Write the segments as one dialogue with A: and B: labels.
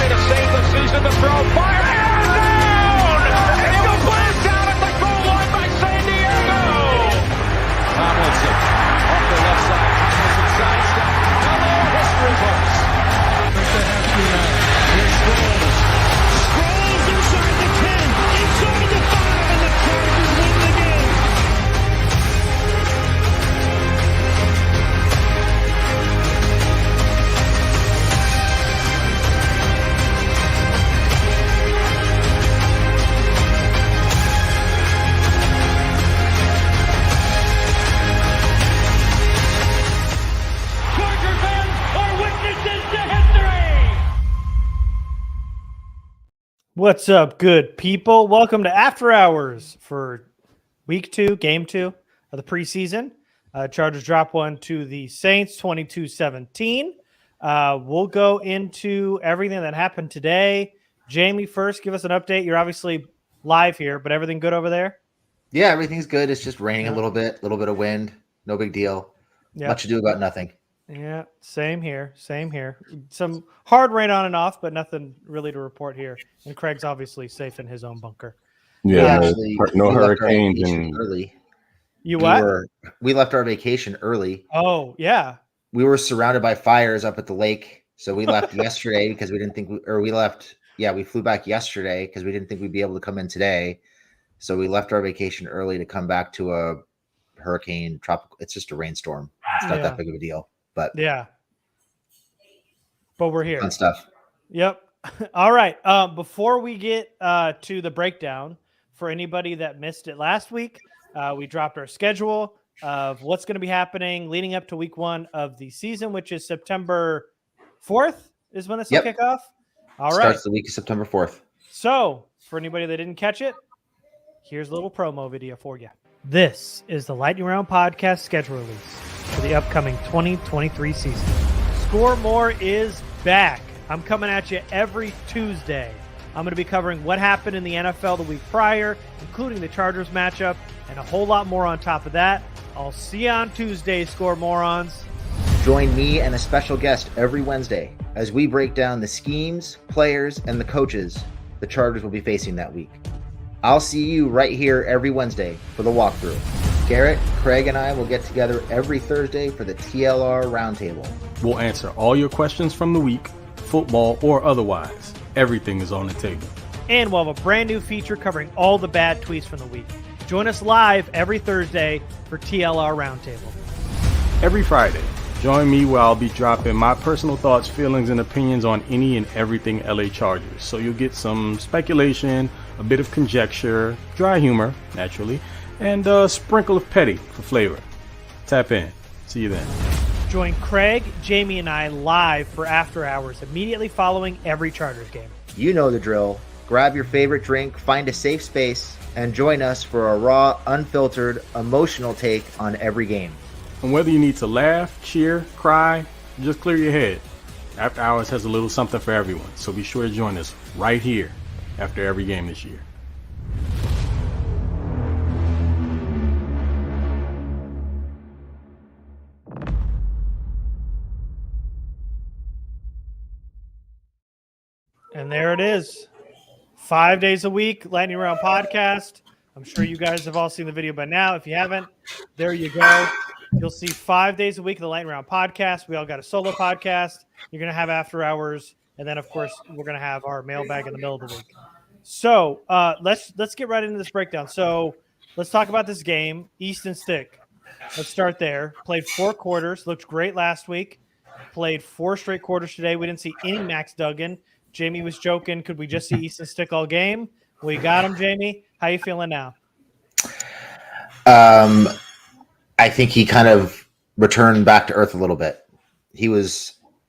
A: opportunity to save the season, to throw, fire, and down! Incomplete, down at the goal line by San Diego! Tomlinson, off the left side, Tomlinson sidestep. Hello, history books. They have to now. Here's Sproles. Sproles inside the 10, inside the 5, and the Chargers win the game.
B: What's up, good people? Welcome to After Hours for Week 2, Game 2 of the preseason. Chargers drop one to the Saints, 22-17. We'll go into everything that happened today. Jamie, first, give us an update. You're obviously live here, but everything good over there?
C: Yeah, everything's good. It's just raining a little bit of wind. No big deal.
B: Yep.
C: Much ado about nothing.
B: Yeah, same here. Some hard rain on and off, but nothing really to report here. And Craig's obviously safe in his own bunker.
D: Yeah,
C: Actually,
D: no hurricanes and
C: early.
B: We
C: left our vacation early.
B: Oh, yeah.
C: We were surrounded by fires up at the lake, so we left yesterday because we didn't think we flew back yesterday because we didn't think we'd be able to come in today. So we left our vacation early to come back to a hurricane tropical. It's just a rainstorm. It's not that big of a deal. But
B: yeah, but we're here.
C: Fun stuff.
B: Yep. All right. Before we get to the breakdown, for anybody that missed it last week, we dropped our schedule of what's going to be happening leading up to week 1 of the season, which is September 4th is when this will kick off. All right.
C: Starts the week of September 4th.
B: So for anybody that didn't catch it, here's a little promo video for you. This is the Lightning Round Podcast schedule release for the upcoming 2023 season. Score More is back. I'm coming at you every Tuesday. I'm going to be covering what happened in the NFL the week prior, including the Chargers matchup, and a whole lot more on top of that. I'll see you on Tuesday, Score Morons.
C: Join me and a special guest every Wednesday as we break down the schemes, players, and the coaches the Chargers will be facing that week. I'll see you right here every Wednesday for the walkthrough. Garrett, Craig, and I will get together every Thursday for the TLR Roundtable.
D: we'll answer all your questions from the week, football or otherwise. Everything is on the table.
B: And we'll have a brand new feature covering all the bad tweets from the week. Join us live every Thursday for TLR Roundtable.
D: Every Friday, join me where I'll be dropping my personal thoughts, feelings, and opinions on any and everything LA Chargers. So you'll get some speculation, a bit of conjecture, dry humor, naturally, and a sprinkle of petty for flavor. Tap in. See you then.
B: Join Craig, Jamie, and I live for After Hours immediately following every Chargers game.
C: You know the drill. Grab your favorite drink, find a safe space, and join us for a raw, unfiltered, emotional take on every game.
D: And whether you need to laugh, cheer, cry, just clear your head, After Hours has a little something for everyone. So be sure to join us right here after every game this year.
B: And there it is. 5 days a week, Lightning Round Podcast. I'm sure you guys have all seen the video by now. If you haven't, there you go. You'll see 5 days a week of the Lightning Round Podcast. We all got a solo podcast. You're going to have After Hours. And then, of course, we're going to have our mailbag in the middle of the week. So let's get right into this breakdown. So let's talk about this game. Easton Stick. Let's start there. Played 4 quarters. Looked great last week. Played 4 straight quarters today. We didn't see any Max Duggan. Jamie was joking. Could we just see Easton Stick all game? We got him, Jamie. How you feeling now?
C: I think he kind of returned back to earth a little bit.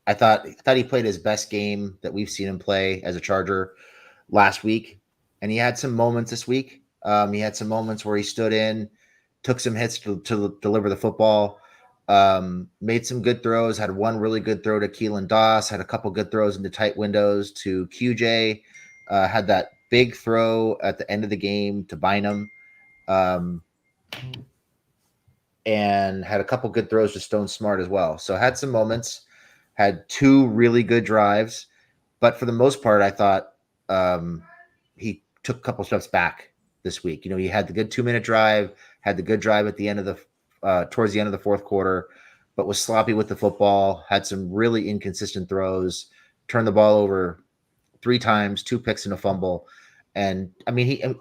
C: I thought he played his best game that we've seen him play as a Charger last week. And he had some moments this week. He had some moments where he stood in, took some hits to deliver the football, made some good throws, had one really good throw to Keelan Doss, had a couple good throws into tight windows to QJ, had that big throw at the end of the game to Bynum, and had a couple good throws to Stone Smart as well. So had some moments, had 2 really good drives, But for the most part, I thought he took a couple steps back this week. He had the good 2-minute drive, had the good drive at the end of the towards the end of the fourth quarter, but was sloppy with the football, had some really inconsistent throws, turned the ball over 3 times, 2 picks and a fumble. And I mean,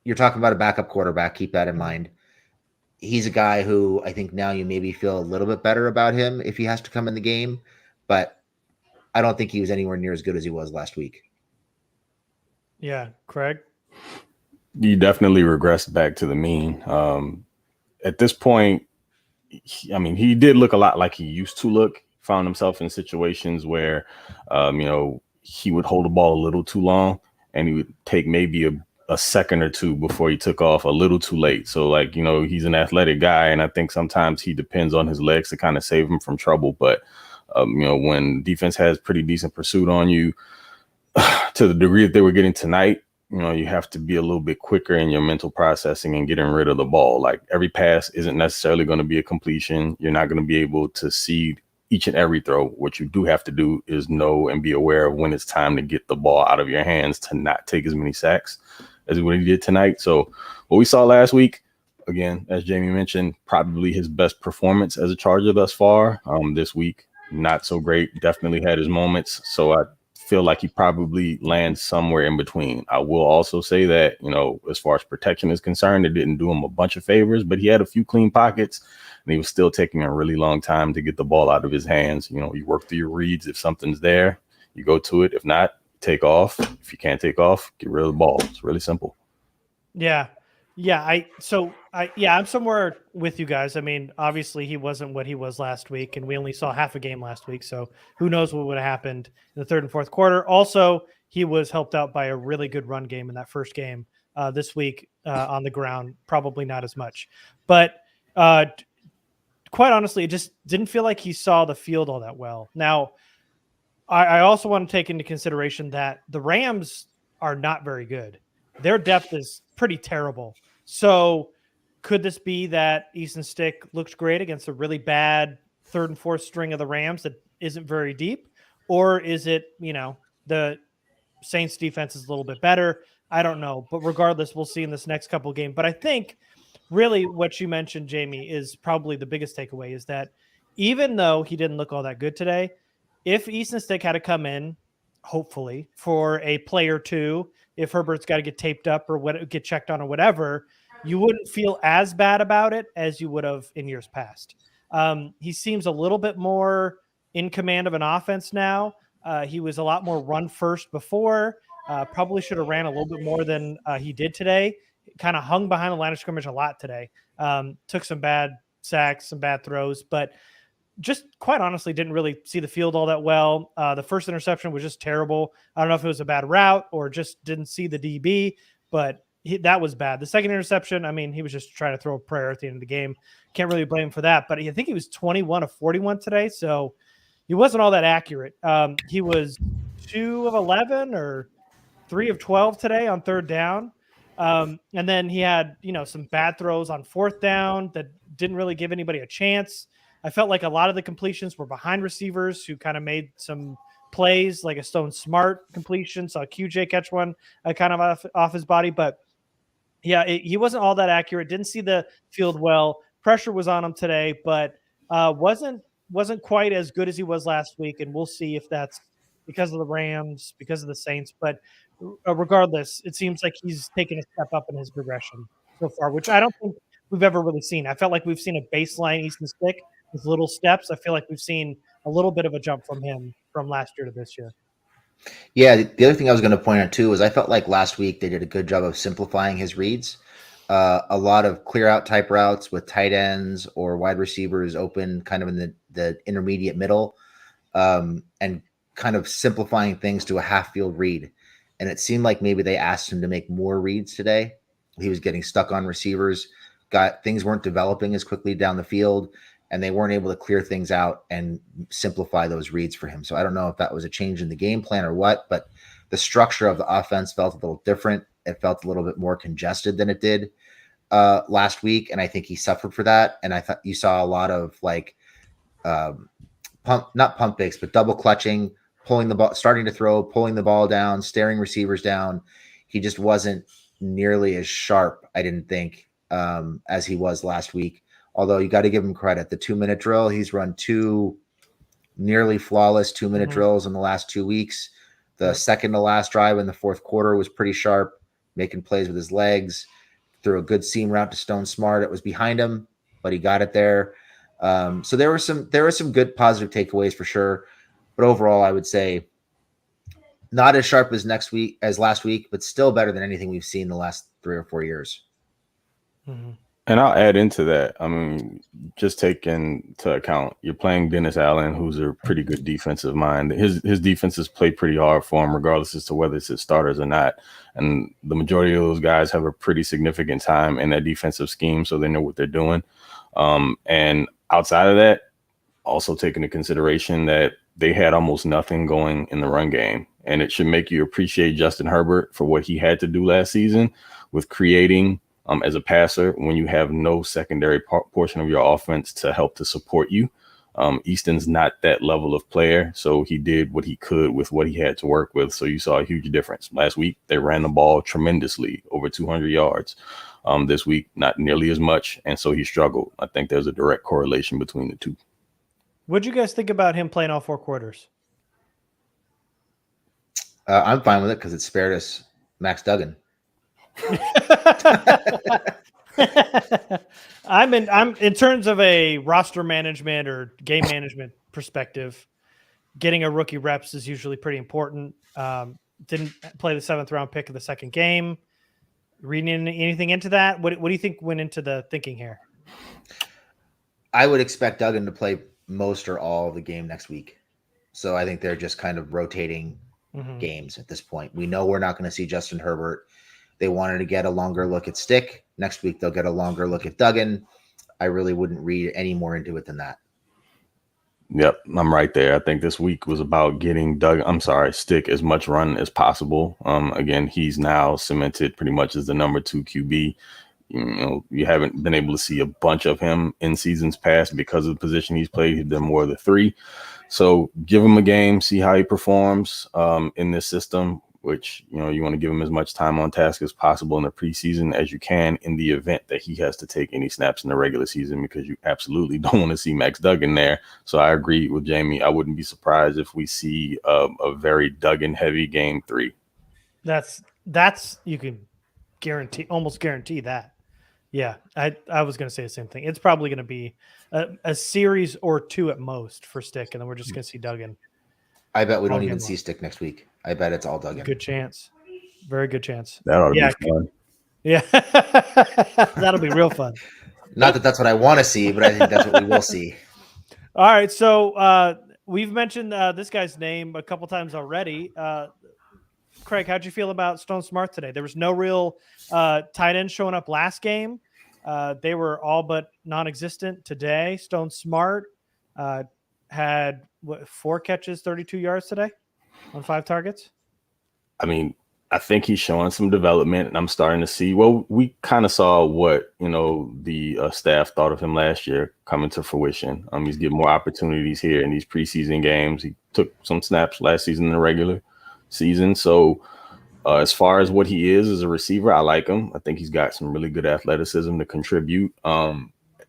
C: you're talking about a backup quarterback. Keep that in mind. He's a guy who I think now you maybe feel a little bit better about him if he has to come in the game, but I don't think he was anywhere near as good as he was last week.
B: Yeah, Craig?
D: He definitely regressed back to the mean. At this point, he did look a lot like he used to look. Found himself in situations where, he would hold the ball a little too long, and he would take maybe a second or two before he took off a little too late. So, he's an athletic guy, and I think sometimes he depends on his legs to kind of save him from trouble. But, when defense has pretty decent pursuit on you, to the degree that they were getting tonight, you have to be a little bit quicker in your mental processing and getting rid of the ball. Like, every pass isn't necessarily going to be a completion. You're not going to be able to see each and every throw. What you do have to do is know and be aware of when it's time to get the ball out of your hands to not take as many sacks as what he did tonight. So what we saw last week, again, as Jamie mentioned, probably his best performance as a Charger thus far. This week, not so great. Definitely had his moments. So I feel like he probably lands somewhere in between. I will also say that, as far as protection is concerned, it didn't do him a bunch of favors, but he had a few clean pockets, and he was still taking a really long time to get the ball out of his hands. You work through your reads. If something's there, you go to it. If not, take off. If you can't take off, get rid of the ball. It's really simple.
B: Yeah. I'm somewhere with you guys. I mean, obviously he wasn't what he was last week, and we only saw half a game last week. So who knows what would have happened in the third and fourth quarter. Also, he was helped out by a really good run game in that first game. This week on the ground, probably not as much. But quite honestly, it just didn't feel like he saw the field all that well. Now, I also want to take into consideration that the Rams are not very good. Their depth is pretty terrible. So could this be that Easton Stick looked great against a really bad third and fourth string of the Rams that isn't very deep? Or is it, the Saints defense is a little bit better? I don't know. But regardless, we'll see in this next couple of games. But I think really what you mentioned, Jamie, is probably the biggest takeaway is that even though he didn't look all that good today, if Easton Stick had to come in, hopefully, for a play or two, if Herbert's got to get taped up or get checked on or whatever, you wouldn't feel as bad about it as you would have in years past. He seems a little bit more in command of an offense now. He was a lot more run first before. Probably should have ran a little bit more than he did today. Kind of hung behind the line of scrimmage a lot today. Took some bad sacks, some bad throws, but just quite honestly didn't really see the field all that well. The first interception was just terrible. I don't know if it was a bad route or just didn't see the DB, but that was bad. The second interception, I mean, he was just trying to throw a prayer at the end of the game. Can't really blame him for that, but I think he was 21 of 41 today, so he wasn't all that accurate. He was 2 of 11 or 3 of 12 today on third down. And then he had, some bad throws on fourth down that didn't really give anybody a chance. I felt like a lot of the completions were behind receivers who kind of made some plays, like a Stone Smart completion. Saw QJ catch one kind of off his body. But, yeah, he wasn't all that accurate. Didn't see the field well. Pressure was on him today, but wasn't quite as good as he was last week. And we'll see if that's because of the Rams, because of the Saints. But regardless, it seems like he's taken a step up in his progression so far, which I don't think we've ever really seen. I felt like we've seen a baseline Easton Stick with little steps. I feel like we've seen a little bit of a jump from him from last year to this year.
C: Yeah, the other thing I was going to point out too is I felt like last week they did a good job of simplifying his reads. A lot of clear out type routes with tight ends or wide receivers open kind of in the intermediate middle, and kind of simplifying things to a half field read. And it seemed like maybe they asked him to make more reads today. He was getting stuck on receivers, things weren't developing as quickly down the field, and they weren't able to clear things out and simplify those reads for him. So I don't know if that was a change in the game plan or what, but the structure of the offense felt a little different. It felt a little bit more congested than it did last week, and I think he suffered for that. And I thought you saw a lot of not pump fakes, but double clutching, pulling the ball, starting to throw, pulling the ball down, staring receivers down. He just wasn't nearly as sharp, I didn't think, as he was last week. Although you got to give him credit. The 2-minute drill, he's run 2 nearly flawless 2-minute drills in the last 2 weeks. The second to last drive in the fourth quarter was pretty sharp, making plays with his legs. Threw a good seam route to Stone Smart. It was behind him, but he got it there. So there were some good positive takeaways for sure. But overall, I would say not as sharp as last week, but still better than anything we've seen the last 3 or 4 years.
B: Mm-hmm.
D: And I'll add into that. I mean, just take into account you're playing Dennis Allen, who's a pretty good defensive mind. His defenses play pretty hard for him, regardless as to whether it's his starters or not. And the majority of those guys have a pretty significant time in that defensive scheme, so they know what they're doing. And outside of that, also take into consideration that they had almost nothing going in the run game. And it should make you appreciate Justin Herbert for what he had to do last season with creating as a passer when you have no secondary portion of your offense to help to support you. Easton's not that level of player, so he did what he could with what he had to work with. So you saw a huge difference. Last week, they ran the ball tremendously, over 200 yards. This week, not nearly as much, and so he struggled. I think there's a direct correlation between the two.
B: What do you guys think about him playing all 4 quarters?
C: I'm fine with it because it spared us Max Duggan.
B: I'm in terms of a roster management or game management perspective, getting a rookie reps is usually pretty important. Didn't play the 7th round pick of the second game. Reading anything into that? What do you think went into the thinking here?
C: I would expect Duggan to play most or all of the game next week. So I think they're just kind of rotating games at this point. We know we're not going to see Justin Herbert. They wanted to get a longer look at Stick. Next week, they'll get a longer look at Duggan. I really wouldn't read any more into it than that.
D: Yep, I'm right there. I think this week was about getting Stick as much run as possible. Again, he's now cemented pretty much as the number 2 QB. You know, you haven't been able to see a bunch of him in seasons past because of the position he's played. He's been more of the 3. So give him a game, see how he performs in this system, which, you know, you want to give him as much time on task as possible in the preseason as you can in the event that he has to take any snaps in the regular season, because you absolutely don't want to see Max Duggan there. So I agree with Jamie. I wouldn't be surprised if we see a very Duggan heavy game 3.
B: That's you can almost guarantee that. Yeah, I was going to say the same thing. It's probably going to be a series or 2 at most for Stick, and then we're just going to see Duggan.
C: I bet we don't even see Stick next week. I bet it's all Duggan.
B: Good chance. Very good chance.
D: That ought to be fun.
B: Yeah, that'll be real fun.
C: Not that that's what I want to see, but I think that's what we will see.
B: All right, so we've mentioned this guy's name a couple times already. Craig, how'd you feel about Stone Smart today? There was no real tight end showing up last game. They were all but non-existent today. Stone Smart had 4 catches, 32 yards today on 5 targets.
D: I mean, I think he's showing some development, and I'm starting to see. Well, we kind of saw what the staff thought of him last year coming to fruition. He's getting more opportunities here in these preseason games. He took some snaps last season in the regular season. So as far as what he is as a receiver, I like him. I think he's got some really good athleticism to contribute.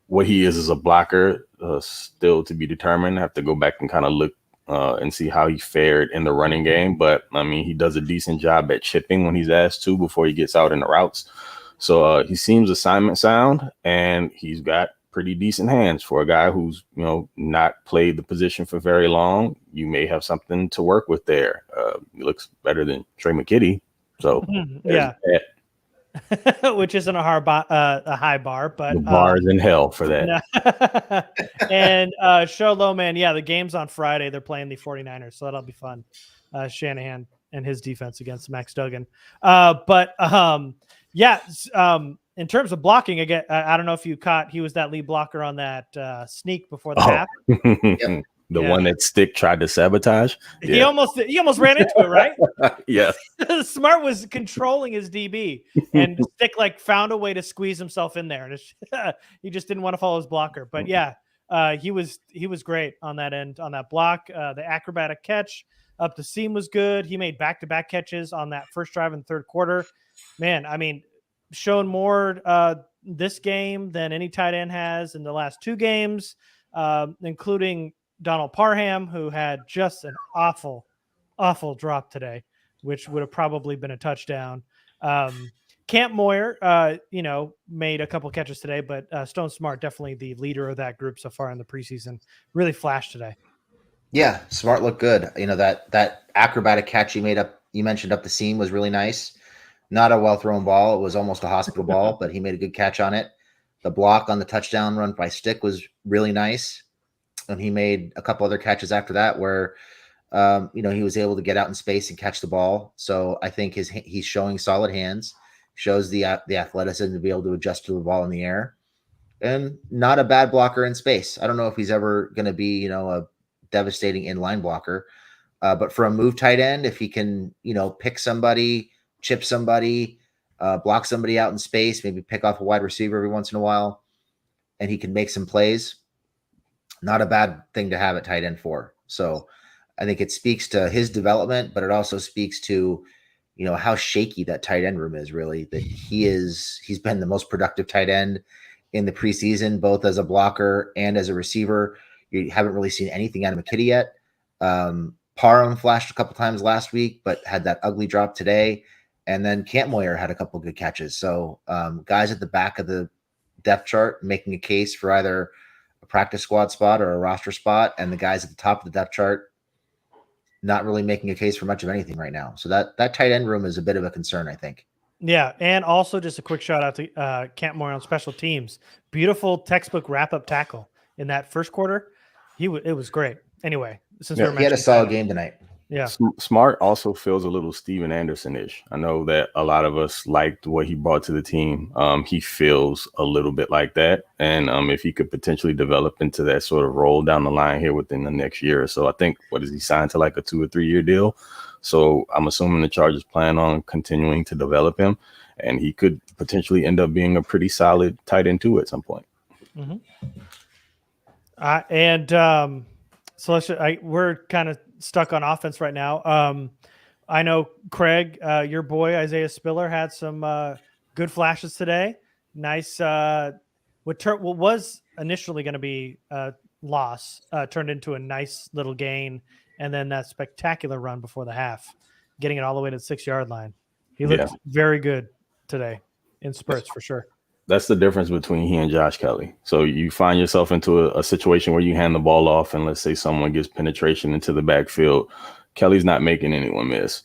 D: What he is as a blocker, still to be determined. I have to go back and kind of look and see how he fared in the running game. But, I mean, he does a decent job at chipping when he's asked to before he gets out in the routes. So he seems assignment sound, and he's got pretty decent hands for a guy who's, not played the position for very long. You may have something to work with there. He looks better than Trey McKitty. So,
B: yeah. Which isn't a high bar, but
D: the bar is in hell for that.
B: And show low man. Yeah. The game's on Friday. They're playing the 49ers. So that'll be fun. Shanahan and his defense against Max Duggan. In terms of blocking, again, I don't know if you caught, he was that lead blocker on that sneak before the half.
C: Yep.
D: The one that Stick tried to sabotage.
B: He almost ran into it, right?
D: Yeah.
B: Smart was controlling his DB, and Stick found a way to squeeze himself in there, and he just didn't want to follow his blocker. But yeah, he was great on that end, on that block, the acrobatic catch. up the seam was good. He made back-to-back catches on that first drive in the third quarter. Man, I mean, shown more this game than any tight end has in the last 2 games, including Donald Parham, who had just an awful drop today, which would have probably been a touchdown. Camp Moyer, made a couple catches today, but Stone Smart, definitely the leader of that group so far in the preseason, really flashed today.
C: Yeah, Smart looked good. That acrobatic catch you mentioned up the seam was really nice. Not a well-thrown ball. It was almost a hospital ball, but he made a good catch on it. The block on the touchdown run by Stick was really nice. And he made a couple other catches after that where, he was able to get out in space and catch the ball. So I think he's showing solid hands, shows the athleticism to be able to adjust to the ball in the air, and not a bad blocker in space. I don't know if he's ever going to be, a devastating inline blocker, but for a move tight end, if he can, pick somebody, chip somebody, block somebody out in space, maybe pick off a wide receiver every once in a while, and he can make some plays, not a bad thing to have at tight end for. So I think it speaks to his development, but it also speaks to, how shaky that tight end room is, really, that he's been the most productive tight end in the preseason, both as a blocker and as a receiver. You haven't really seen anything out of McKitty yet. Parham flashed a couple times last week, but had that ugly drop today. And then Camp Moyer had a couple good catches. So guys at the back of the depth chart making a case for either a practice squad spot or a roster spot, and the guys at the top of the depth chart not really making a case for much of anything right now. So that tight end room is a bit of a concern, I think.
B: Yeah, and also just a quick shout out to Camp Moyer on special teams. Beautiful textbook wrap-up tackle in that first quarter. It was great. Anyway, since
C: he had a solid game tonight.
B: Yeah.
D: Smart also feels a little Steven Anderson-ish. I know that a lot of us liked what he brought to the team. He feels a little bit like that. And if he could potentially develop into that sort of role down the line here within the next year or so, I think, what is he signed to, like a 2 or 3 year deal? So I'm assuming the Chargers plan on continuing to develop him, and he could potentially end up being a pretty solid tight end too at some point.
B: Mm-hmm. So we're kind of stuck on offense right now. I know Craig, your boy Isaiah Spiller, had some good flashes today. Nice. What was initially going to be a loss turned into a nice little gain, and then that spectacular run before the half, getting it all the way to the 6-yard line. He looked very good today in spurts for sure.
D: That's the difference between he and Josh Kelly. So you find yourself into a situation where you hand the ball off, and let's say someone gets penetration into the backfield. Kelly's not making anyone miss.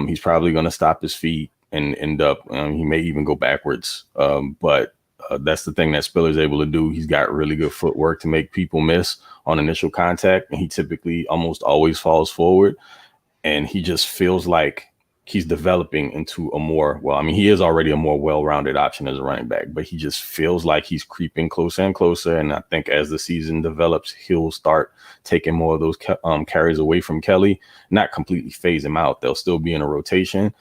D: He's probably going to stop his feet and end up, he may even go backwards. But that's the thing that Spiller's able to do. He's got really good footwork to make people miss on initial contact, and he typically almost always falls forward. And he just feels like he's developing into he is already a more well-rounded option as a running back, but he just feels like he's creeping closer and closer. And I think as the season develops, he'll start taking more of those carries away from Kelly, not completely phase him out. They'll still be in a rotation,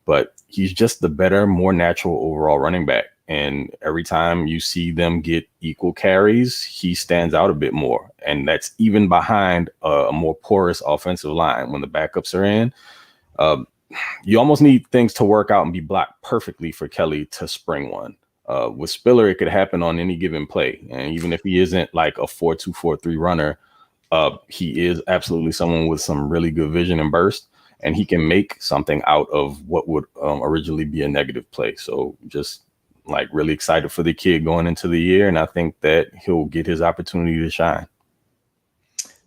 D: but he's just the better, more natural overall running back. And every time you see them get equal carries, he stands out a bit more. And that's even behind a more porous offensive line. When the backups are in, you almost need things to work out and be blocked perfectly for Kelly to spring one. With Spiller, it could happen on any given play. And even if he isn't like a 4.2, 4.3 runner, he is absolutely someone with some really good vision and burst, and he can make something out of what would originally be a negative play. So just like really excited for the kid going into the year. And I think that he'll get his opportunity to shine.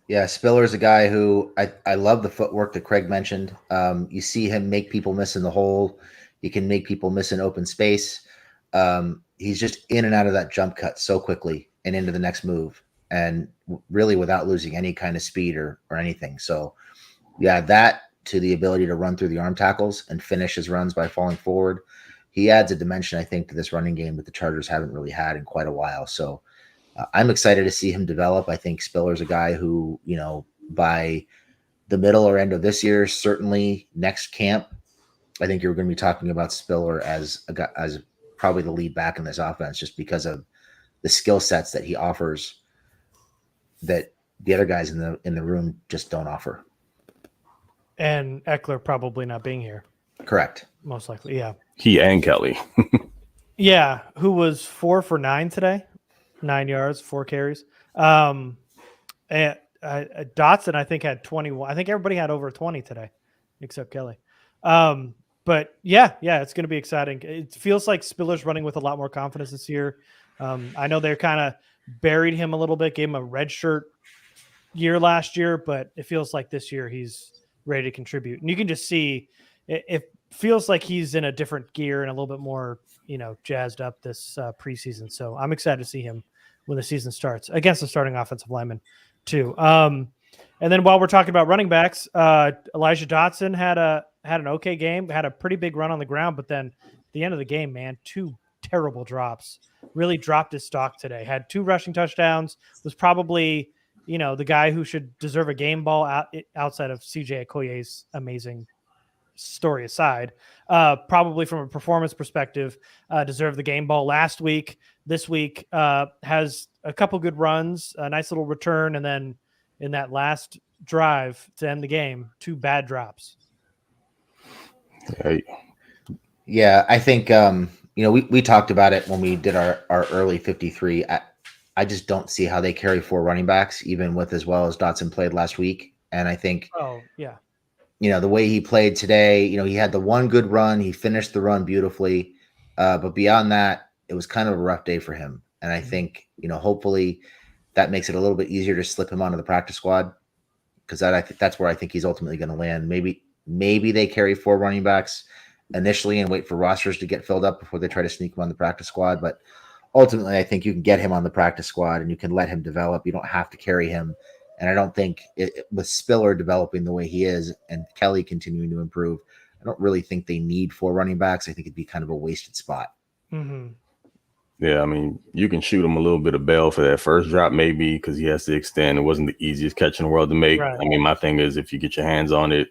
C: Yeah, Spiller is a guy who I love the footwork that Craig mentioned. You see him make people miss in the hole. He can make people miss in open space. He's just in and out of that jump cut so quickly and into the next move, and really without losing any kind of speed or anything. So, yeah, that to the ability to run through the arm tackles and finish his runs by falling forward, he adds a dimension, I think, to this running game that the Chargers haven't really had in quite a while. So, I'm excited to see him develop. I think Spiller's a guy who, by the middle or end of this year, certainly next camp, I think you're going to be talking about Spiller as a guy, as probably the lead back in this offense, just because of the skill sets that he offers that the other guys in the room just don't offer.
B: And Eckler probably not being here.
C: Correct.
B: Most likely, yeah.
D: He and Kelly.
B: Yeah, who was 4 for 9 today, 9 yards, 4 carries. And Dotson, I think, had 21. I think everybody had over 20 today, except Kelly. But yeah, it's going to be exciting. It feels like Spiller's running with a lot more confidence this year. I know they're kind of buried him a little bit, gave him a red shirt year last year, but it feels like this year he's ready to contribute. And you can just see it feels like he's in a different gear and a little bit more, jazzed up this preseason. So I'm excited to see him when the season starts against the starting offensive lineman too. And then while we're talking about running backs, Elijah Dotson had an okay game, had a pretty big run on the ground, but then at the end of the game, man, 2 terrible drops. Really dropped his stock today. Had 2 rushing touchdowns. Was probably, the guy who should deserve a game ball outside of CJ Okoye's amazing story aside. Probably from a performance perspective, deserved the game ball last week. This week has a couple good runs, a nice little return, and then in that last drive to end the game, 2 bad drops.
D: Hey.
C: Yeah, I think we talked about it when we did our early 53. I just don't see how they carry 4 running backs, even with as well as Dotson played last week. And I think, the way he played today, he had the one good run. He finished the run beautifully. But beyond that, it was kind of a rough day for him. And I think, hopefully that makes it a little bit easier to slip him onto the practice squad, because that's where I think he's ultimately going to land. Maybe they carry 4 running backs initially and wait for rosters to get filled up before they try to sneak him on the practice squad. But ultimately, I think you can get him on the practice squad and you can let him develop. You don't have to carry him. And I don't think with Spiller developing the way he is and Kelly continuing to improve, I don't really think they need 4 running backs. I think it'd be kind of a wasted spot.
B: Mm-hmm.
D: Yeah, I mean, you can shoot him a little bit of bail for that first drop, maybe, because he has to extend. It wasn't the easiest catch in the world to make. Right. I mean, my thing is, if you get your hands on it,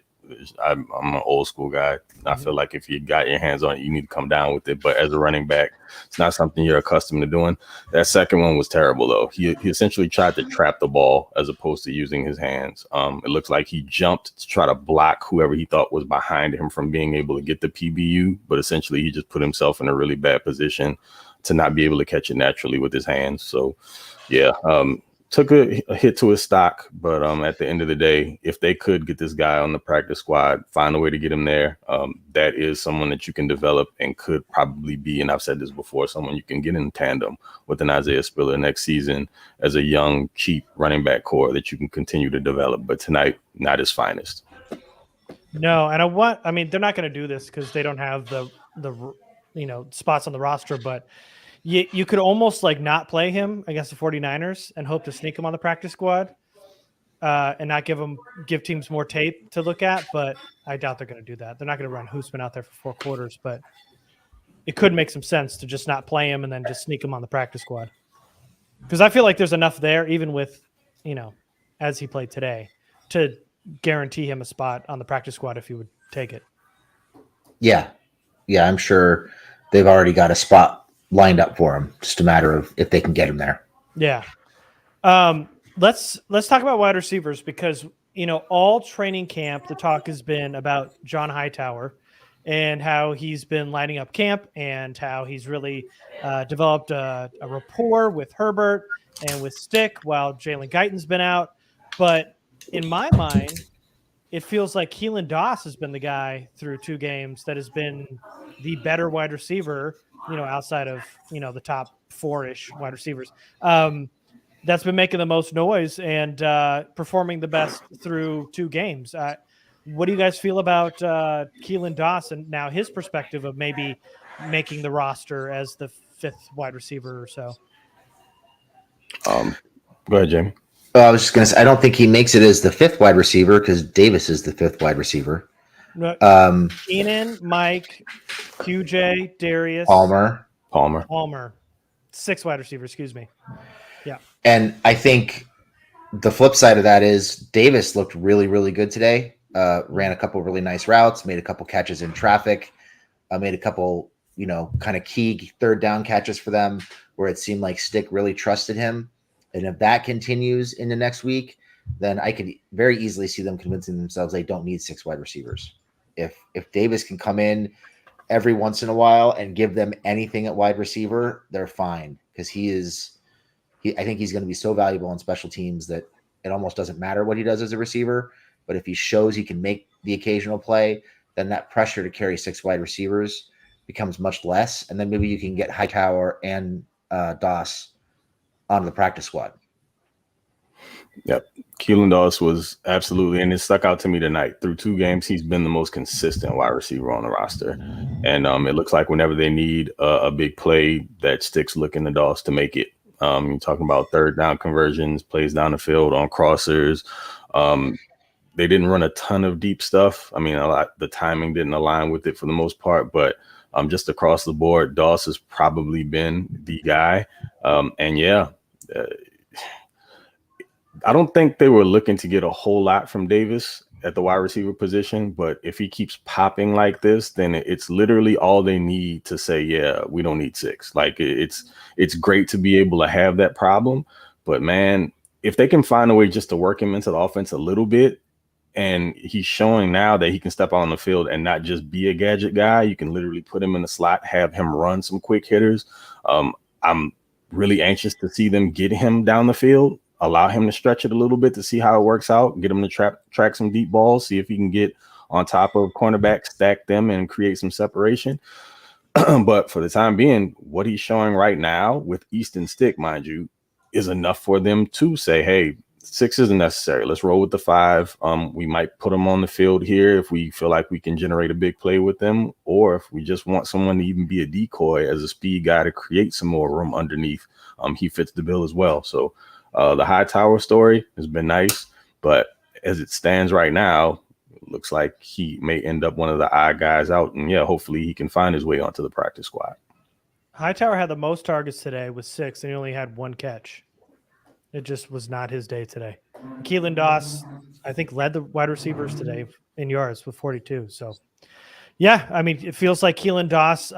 D: I'm an old school guy. I feel like if you got your hands on it, you need to come down with it. But as a running back, it's not something you're accustomed to doing. That second one was terrible, though. He essentially tried to trap the ball as opposed to using his hands. It looks like he jumped to try to block whoever he thought was behind him from being able to get the PBU. But essentially, he just put himself in a really bad position to not be able to catch it naturally with his hands. So, yeah. Took a hit to his stock, but at the end of the day, if they could get this guy on the practice squad, find a way to get him there, that is someone that you can develop and could probably be, and I've said this before, someone you can get in tandem with an Isaiah Spiller next season as a young, cheap running back core that you can continue to develop. But tonight, not his finest.
B: No, and they're not going to do this because they don't have the spots on the roster, but you could almost not play him against the 49ers and hope to sneak him on the practice squad and not give teams more tape to look at. But I doubt they're going to do that. They're not going to run Hoosman out there for 4 quarters, but it could make some sense to just not play him and then just sneak him on the practice squad. Because I feel like there's enough there, even with, as he played today, to guarantee him a spot on the practice squad if he would take it. Yeah,
C: I'm sure they've already got a spot lined up for him. Just a matter of if they can get him there.
B: Yeah. Let's talk about wide receivers because, all training camp, the talk has been about John Hightower and how he's been lining up camp and how he's really developed a rapport with Herbert and with Stick while Jalen Guyton's been out. But in my mind, it feels like Keelan Doss has been the guy through 2 games that has been the better wide receiver, outside of, the top 4-ish wide receivers, that's been making the most noise and performing the best through 2 games. What do you guys feel about Keelan Doss and now his perspective of maybe making the roster as the 5th wide receiver or so?
D: Go ahead, Jamie.
C: I was just going to say, I don't think he makes it as the 5th wide receiver because Davis is the 5th wide receiver.
B: Keenan, Mike, QJ, Darius,
C: Palmer,
B: 6 wide receiver. Excuse me. Yeah,
C: and I think the flip side of that is Davis looked really, really good today. Ran a couple really nice routes, made a couple catches in traffic, made a couple, kind of key 3rd down catches for them where it seemed like Stick really trusted him. And if that continues into next week, then I could very easily see them convincing themselves they don't need 6 wide receivers. If Davis can come in every once in a while and give them anything at wide receiver, they're fine, because I think he's going to be so valuable on special teams that it almost doesn't matter what he does as a receiver. But if he shows he can make the occasional play, then that pressure to carry 6 wide receivers becomes much less. And then maybe you can get Hightower and Doss onto the practice squad.
D: Yep. Keelan Doss was absolutely, and it stuck out to me tonight. Through 2 games, he's been the most consistent wide receiver on the roster. And it looks like whenever they need a big play, that Sticks looking to Doss to make it. You're talking about third down conversions, plays down the field on crossers. They didn't run a ton of deep stuff. I mean, the timing didn't align with it for the most part, but just across the board, Doss has probably been the guy. I don't think they were looking to get a whole lot from Davis at the wide receiver position, but if he keeps popping like this, then it's literally all they need to say, yeah, we don't need 6. Like, it's great to be able to have that problem, but man, if they can find a way just to work him into the offense a little bit, and he's showing now that he can step out on the field and not just be a gadget guy, you can literally put him in the slot, have him run some quick hitters. I'm really anxious to see them get him down the field, allow him to stretch it a little bit to see how it works out, get him to track some deep balls, see if he can get on top of cornerbacks, stack them, and create some separation. But for the time being, what he's showing right now with Easton Stick, mind you, is enough for them to say, hey, 6 isn't necessary. Let's roll with the 5. We might put them on the field here if we feel like we can generate a big play with them, or if we just want someone to even be a decoy as a speed guy to create some more room underneath. He fits the bill as well. So the Hightower story has been nice, but as it stands right now, it looks like he may end up one of the odd guys out, and hopefully he can find his way onto the practice squad.
B: Hightower had the most targets today with 6, and he only had 1 catch. It just was not his day today. Keelan Doss, I think, led the wide receivers today in yards with 42. So, yeah, I mean, it feels like Keelan Doss,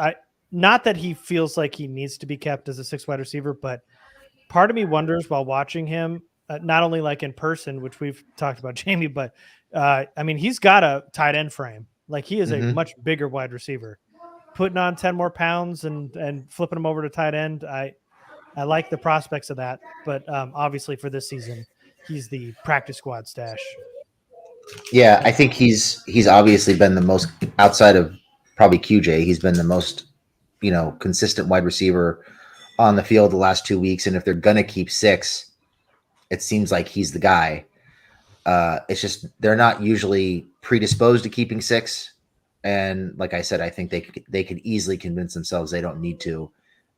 B: not that he feels like he needs to be kept as a 6 wide receiver, but part of me wonders while watching him, not only like in person, which we've talked about, Jamie, but I mean, he's got a tight end frame. Like, he is a much bigger wide receiver. Putting on 10 more pounds and flipping him over to tight end, I like the prospects of that, but obviously for this season, he's the practice squad stash.
C: Yeah, I think he's obviously been the most, outside of probably QJ, he's been the most, consistent wide receiver on the field the last 2 weeks. And if they're going to keep 6, it seems like he's the guy. It's just they're not usually predisposed to keeping 6. And like I said, I think they could easily convince themselves they don't need to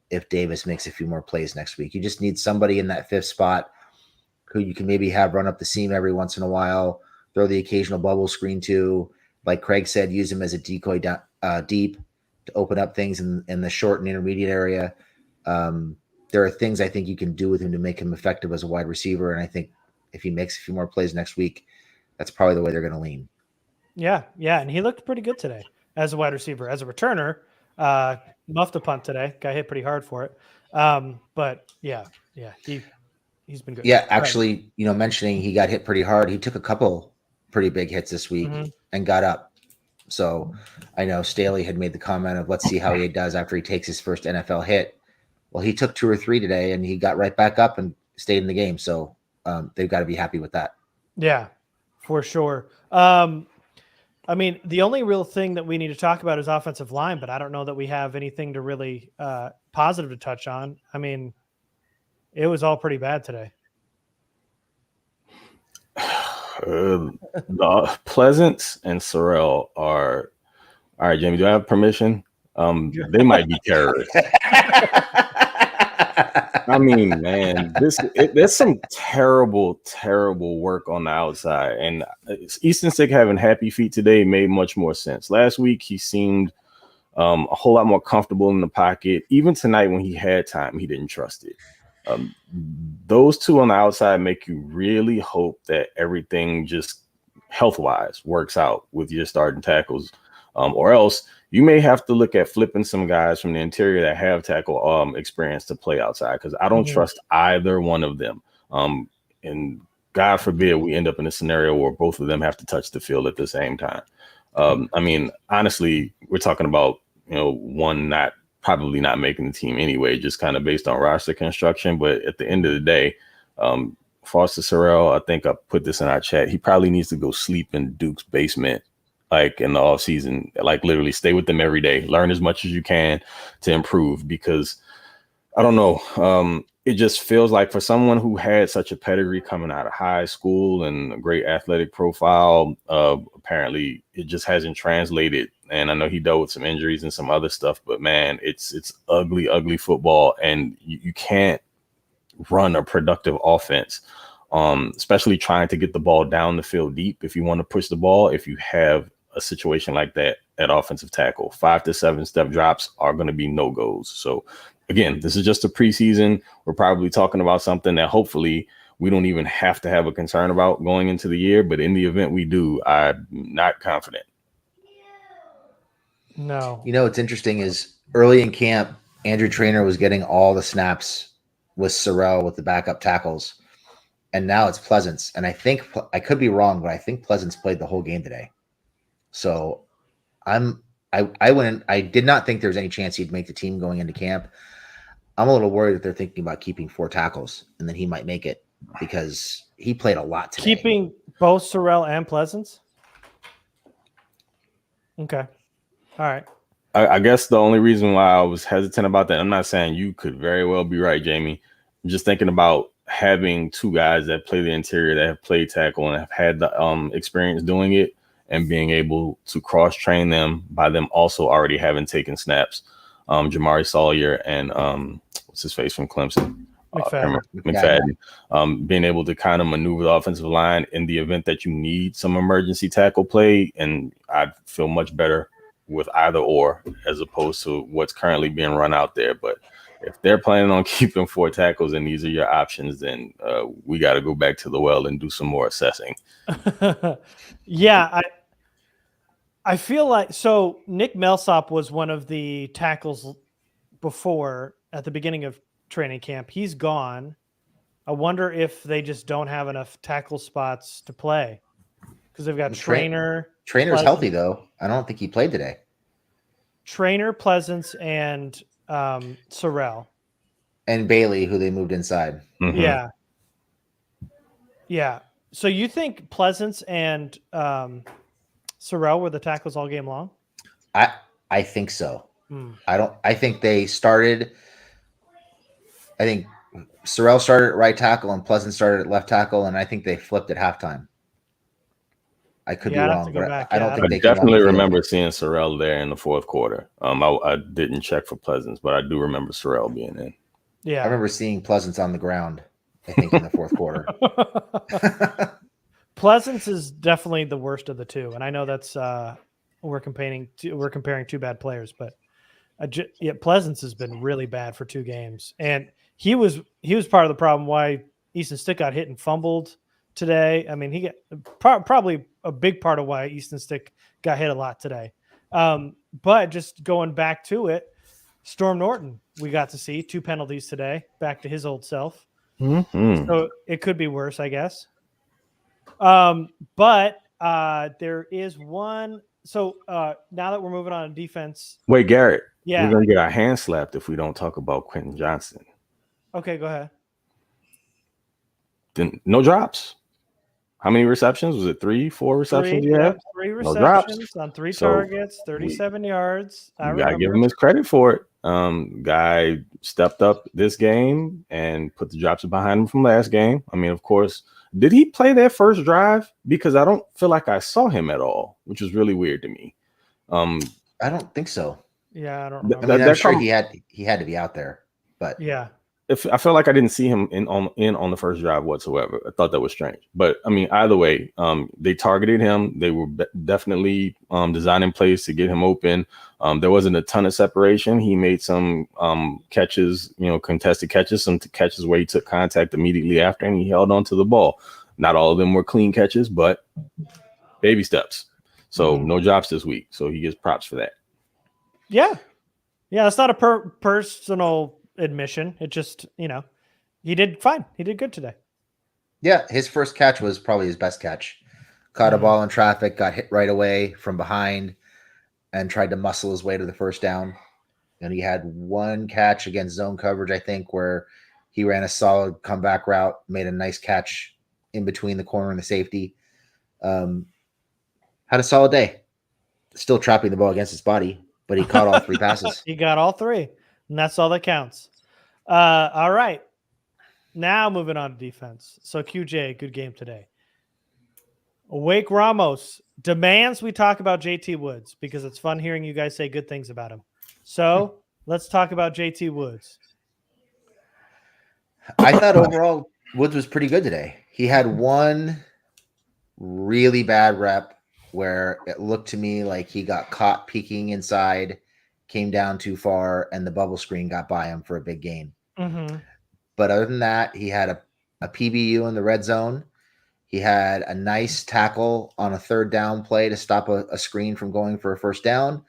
C: if Davis makes a few more plays next week. You just need somebody in that 5th spot who you can maybe have run up the seam every once in a while, throw the occasional bubble screen to. Like Craig said, use him as a decoy down, deep to open up things in the short and intermediate area. There are things I think you can do with him to make him effective as a wide receiver. And I think if he makes a few more plays next week, that's probably the way they're going to lean. Yeah.
B: And he looked pretty good today as a wide receiver. As a returner, muffed a punt today. Got hit pretty hard for it. But he's been good.
C: Yeah, actually, mentioning he got hit pretty hard, he took a couple pretty big hits this week and got up. So I know Staley had made the comment of let's see how he does after he takes his first NFL hit. Well, he took 2 or 3 today and he got right back up and stayed in the game. So they've got to be happy with that.
B: Yeah, for sure. I mean, the only real thing that we need to talk about is offensive line, but I don't know that we have anything to really positive to touch on. I mean, it was all pretty bad today.
D: Pleasance and Sorrell are – all right, Jamie, do I have permission? They might be terrorists. I mean, man, there's some terrible, terrible work on the outside. And Easton Stick having happy feet today made much more sense. Last week, he seemed a whole lot more comfortable in the pocket. Even tonight when he had time, he didn't trust it. Those two on the outside make you really hope that everything just health-wise works out with your starting tackles, or else you may have to look at flipping some guys from the interior that have tackle experience to play outside, because I don't trust either one of them. And God forbid we end up in a scenario where both of them have to touch the field at the same time. I mean, honestly, we're talking about, one probably not making the team anyway, just kind of based on roster construction. But at the end of the day, Foster Sarell, I think I put this in our chat, he probably needs to go sleep in Duke's basement, like in the off season, like literally stay with them every day, learn as much as you can to improve, because I don't know. It just feels like for someone who had such a pedigree coming out of high school and a great athletic profile, apparently it just hasn't translated. And I know he dealt with some injuries and some other stuff, but man, it's ugly, ugly football. And you can't run a productive offense, especially trying to get the ball down the field deep. If you want to push the ball, if you have a situation like that at offensive tackle, 5 to 7 step drops are going to be no-goes. So again, this is just a preseason. We're probably talking about something that hopefully we don't even have to have a concern about going into the year. But in the event we do, I'm not confident.
B: No.
C: What's interesting is early in camp, Andrew Traynor was getting all the snaps with Sarell with the backup tackles. And now it's Pleasance. And I think I could be wrong, but I think Pleasance played the whole game today. So I did not think there was any chance he'd make the team going into camp. I'm a little worried that they're thinking about keeping 4 tackles, and then he might make it because he played a lot today.
B: Keeping both Sarell and Pleasance? Okay. All right.
D: I guess the only reason why I was hesitant about that, I'm not saying you could very well be right, Jamie. I'm just thinking about having 2 guys that play the interior, that have played tackle and have had the experience doing it, and being able to cross-train them by them also already having taken snaps. Jamari Sawyer and what's his face from Clemson? McFadden. Being able to kind of maneuver the offensive line in the event that you need some emergency tackle play. And I'd feel much better with either or as opposed to what's currently being run out there. But if they're planning on keeping 4 tackles and these are your options, then we got to go back to the well and do some more assessing.
B: Yeah, I feel like so Nick Millsap was one of the tackles before at the beginning of training camp. He's gone. I wonder if they just don't have enough tackle spots to play because they've got Traynor.
C: Trainor's healthy though. I don't think he played today.
B: Traynor, Pleasance, and Sarell.
C: And Bailey, who they moved inside.
D: Mm-hmm.
B: Yeah. Yeah. So you think Pleasance and Sarell were the tackles all game long?
C: I think so. I think they started. I think Sarell started at right tackle and Pleasance started at left tackle, and I think they flipped at halftime. I could be wrong, but I don't think they
D: definitely remember seeing Sarell there in the fourth quarter. I didn't check for Pleasance, but I do remember Sarell being in.
B: Yeah,
C: I remember seeing Pleasance on the ground, I think, in the fourth quarter.
B: Pleasance is definitely the worst of the two, and I know that's we're comparing 2 bad players, but Pleasance has been really bad for 2 games, and he was part of the problem why Easton Stick got hit and fumbled today. I mean, he got probably a big part of why Easton Stick got hit a lot today. But just going back to it, Storm Norton, we got to see 2 penalties today, back to his old self.
D: Mm-hmm.
B: So it could be worse, I guess. But there is one. So now that we're moving on to defense.
D: Wait, Garrett.
B: Yeah.
D: We're going to get our hands slapped if we don't talk about Quentin Johnston.
B: Okay, go ahead.
D: Then no drops. How many receptions? Was it 3, 4 receptions you had?
B: 3
D: No
B: receptions
D: drops.
B: on 3 targets, 37 yards.
D: You got to give him his credit for it. Guy stepped up this game and put the drops behind him from last game. I mean, of course, did he play that first drive? Because I don't feel like I saw him at all, which was really weird to me.
C: I don't think so.
B: Yeah, I don't remember.
C: I mean, I'm sure he had to be out there, but
B: yeah.
D: I felt like I didn't see him in on the first drive whatsoever. I thought that was strange. But I mean, either way, they targeted him. They were definitely designing plays to get him open. There wasn't a ton of separation. He made some catches, contested catches, some catches where he took contact immediately after and he held on to the ball. Not all of them were clean catches, but baby steps. So no drops this week. So he gets props for that.
B: Yeah. Yeah, it's not a personal admission. It just, he did fine. He did good today.
C: Yeah, his first catch was probably his best catch. Caught a ball in traffic, got hit right away from behind, and tried to muscle his way to the first down. And he had one catch against zone coverage, I think, where he ran a solid comeback route, made a nice catch in between the corner and the safety. Had a solid day. Still trapping the ball against his body, but he caught all 3 passes.
B: He got all 3, and that's all that counts. All right. Now moving on to defense. So QJ, good game today. Awake Ramos demands we talk about JT Woods because it's fun hearing you guys say good things about him. So let's talk about JT Woods.
C: I thought overall Woods was pretty good today. He had one really bad rep where it looked to me like he got caught peeking inside, came down too far, and the bubble screen got by him for a big gain.
B: Mm-hmm.
C: But other than that, he had a PBU in the red zone. He had a nice tackle on a 3rd down play to stop a screen from going for a first down.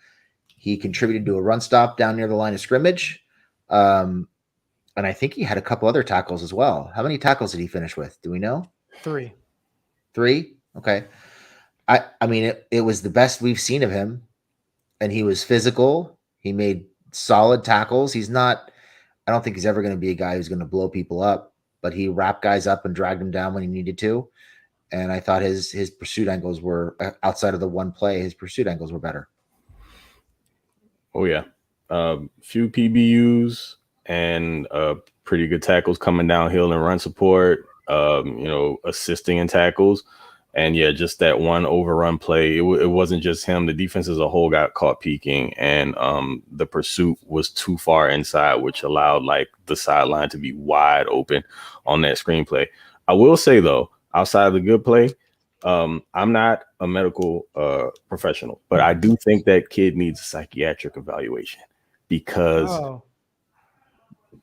C: He contributed to a run stop down near the line of scrimmage. And I think he had a couple other tackles as well. How many tackles did he finish with? Do we know?
B: 3.
C: 3? Okay. I mean, it was the best we've seen of him. And he was physical. He made solid tackles. I don't think he's ever going to be a guy who's going to blow people up, but he wrapped guys up and dragged them down when he needed to. And I thought his pursuit angles were, outside of the one play, his pursuit angles were better.
D: Oh, yeah. Few PBUs and pretty good tackles coming downhill and run support, assisting in tackles. And, yeah, just that one overrun play. It wasn't just him. The defense as a whole got caught peeking, and the pursuit was too far inside, which allowed, the sideline to be wide open on that screenplay. I will say, though, outside of the good play, I'm not a medical professional, but I do think that kid needs a psychiatric evaluation because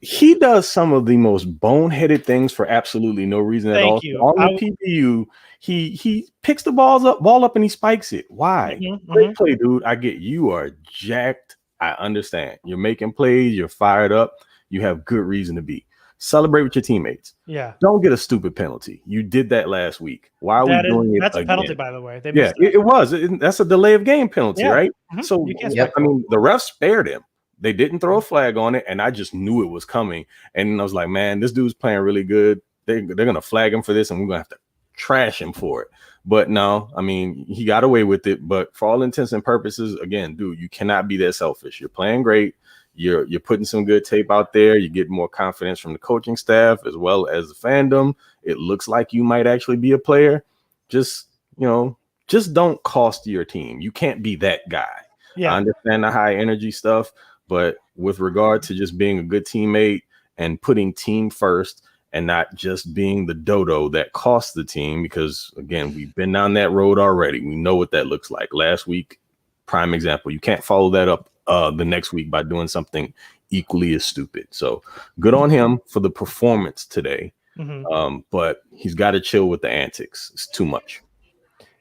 D: he does some of the most boneheaded things for absolutely no reason at all. On the PBU, he picks the ball up and he spikes it. Why? Great play, dude. I get you are jacked. I understand. You're making plays. You're fired up. You have good reason to be. Celebrate with your teammates.
B: Yeah.
D: Don't get a stupid penalty. You did that last week. Why are we doing it
B: That's
D: again?
B: a penalty, by the way.
D: It was. That's a delay of game penalty, right?
B: Mm-hmm.
D: So, the refs spared him. They didn't throw a flag on it, and I just knew it was coming. And I was like, man, this dude's playing really good. They're going to flag him for this, and we're going to have to trash him for it. But no, I mean, he got away with it. But for all intents and purposes, again, dude, you cannot be that selfish. You're playing great. You're putting some good tape out there. You get more confidence from the coaching staff as well as the fandom. It looks like you might actually be a player. Just don't cost your team. You can't be that guy. Yeah. I understand the high energy stuff, but with regard to just being a good teammate and putting team first and not just being the dodo that costs the team, because again, we've been down that road already. We know what that looks like. Last week, prime example. You can't follow that up the next week by doing something equally as stupid. So good on him for the performance today. But he's got to chill with the antics. It's too much.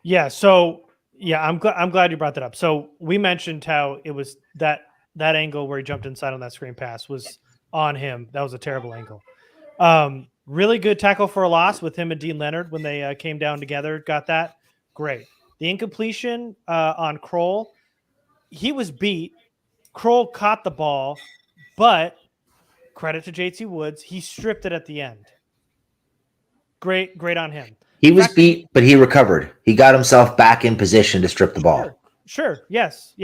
B: Yeah. So yeah, I'm glad you brought that up. So we mentioned how it was that angle where he jumped inside on that screen pass was on him. That was a terrible angle. Really good tackle for a loss with him and Dean Leonard when they came down together. Got that. Great. The incompletion on Kroll, he was beat. Kroll caught the ball, but credit to JT Woods, he stripped it at the end. Great on him.
C: He was beat, but he recovered. He got himself back in position to strip the ball.
B: Sure. Yes.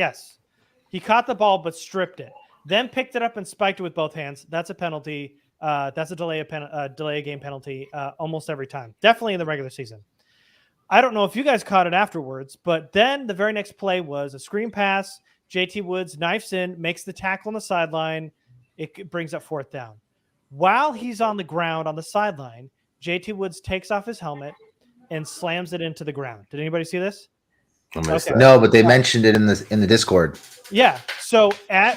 B: He caught the ball, but stripped it. Then picked it up and spiked it with both hands. That's a penalty. That's a delay of game penalty almost every time. Definitely in the regular season. I don't know if you guys caught it afterwards, but then the very next play was a screen pass. JT Woods knifes in, makes the tackle on the sideline. It brings up 4th down. While he's on the ground on the sideline, JT Woods takes off his helmet and slams it into the ground. Did anybody see this?
C: Okay. No, but they mentioned it in the Discord.
B: Yeah. So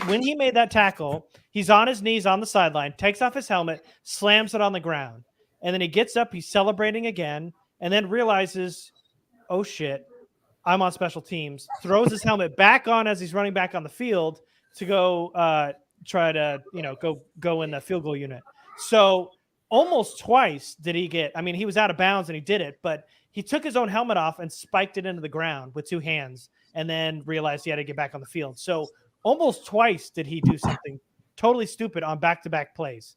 B: when he made that tackle, he's on his knees on the sideline, takes off his helmet, slams it on the ground. And then he gets up, he's celebrating again, and then realizes, oh shit, I'm on special teams, throws his helmet back on as he's running back on the field to go try to, go in the field goal unit. So almost twice did he get, I mean, he was out of bounds and he did it, but he took his own helmet off and spiked it into the ground with 2 hands and then realized he had to get back on the field. So almost twice did he do something totally stupid on back-to-back plays.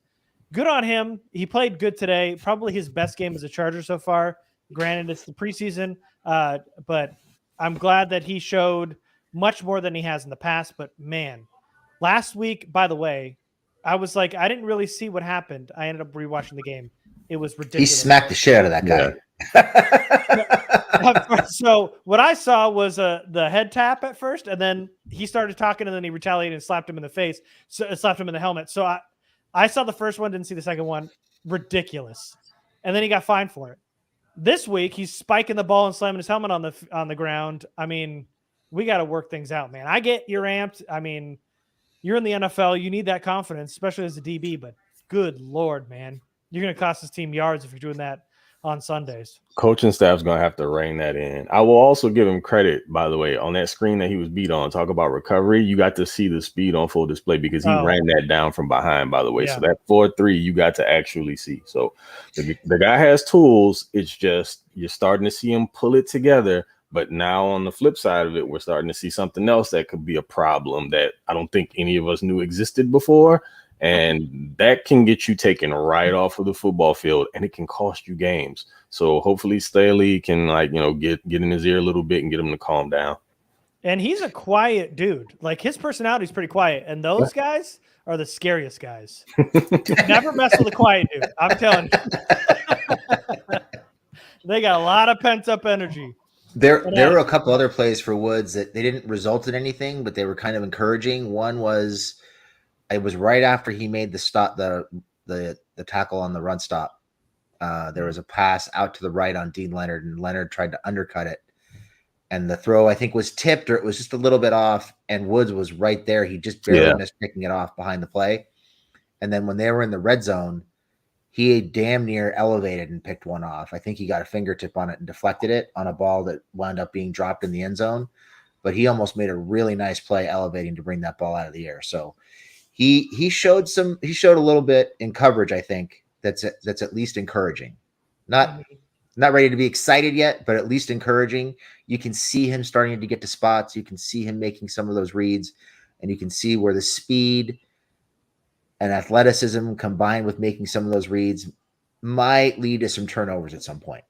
B: Good on him. He played good today. Probably his best game as a Charger so far. Granted, it's the preseason, but I'm glad that he showed much more than he has in the past. But, man, last week, by the way, I was like, I didn't really see what happened. I ended up rewatching the game. It was ridiculous.
C: He smacked the shit out of that guy.
B: Yeah. So what I saw was the head tap at first, and then he started talking, and then he retaliated and slapped him in the face. So slapped him in the helmet. So I saw the first one, didn't see the second one. Ridiculous. And then he got fined for it. This week, he's spiking the ball and slamming his helmet on the ground. I mean, we got to work things out, man. I get you're amped. I mean, you're in the NFL. You need that confidence, especially as a DB. But good Lord, man. You're going to cost this team yards if you're doing that on Sundays.
D: Coaching staff's going to have to rein that in. I will also give him credit, by the way, on that screen that he was beat on. Talk about recovery. You got to see the speed on full display because he ran that down from behind, by the way. Yeah. So that 4.3, you got to actually see. So the guy has tools. It's just you're starting to see him pull it together. But now on the flip side of it, we're starting to see something else that could be a problem that I don't think any of us knew existed before. And that can get you taken right off of the football field, and it can cost you games. So hopefully Staley can get in his ear a little bit and get him to calm down.
B: And he's a quiet dude. Like his personality is pretty quiet. And those guys are the scariest guys. Never mess with a quiet dude. I'm telling you. They got a lot of pent up energy.
C: There were a couple other plays for Woods that they didn't result in anything, but they were kind of encouraging. One was it was right after he made the stop, the tackle on the run stop. There was a pass out to the right on Dean Leonard, and Leonard tried to undercut it. And the throw, I think, was tipped, or it was just a little bit off, and Woods was right there. He just barely missed picking it off behind the play. And then when they were in the red zone, he damn near elevated and picked one off. I think he got a fingertip on it and deflected it on a ball that wound up being dropped in the end zone. But he almost made a really nice play elevating to bring that ball out of the air. So he showed a little bit in coverage, I think, that's at least encouraging. Not ready to be excited yet, but at least encouraging. You can see him starting to get to spots. You can see him making some of those reads, and you can see where the speed and athleticism combined with making some of those reads might lead to some turnovers at some point.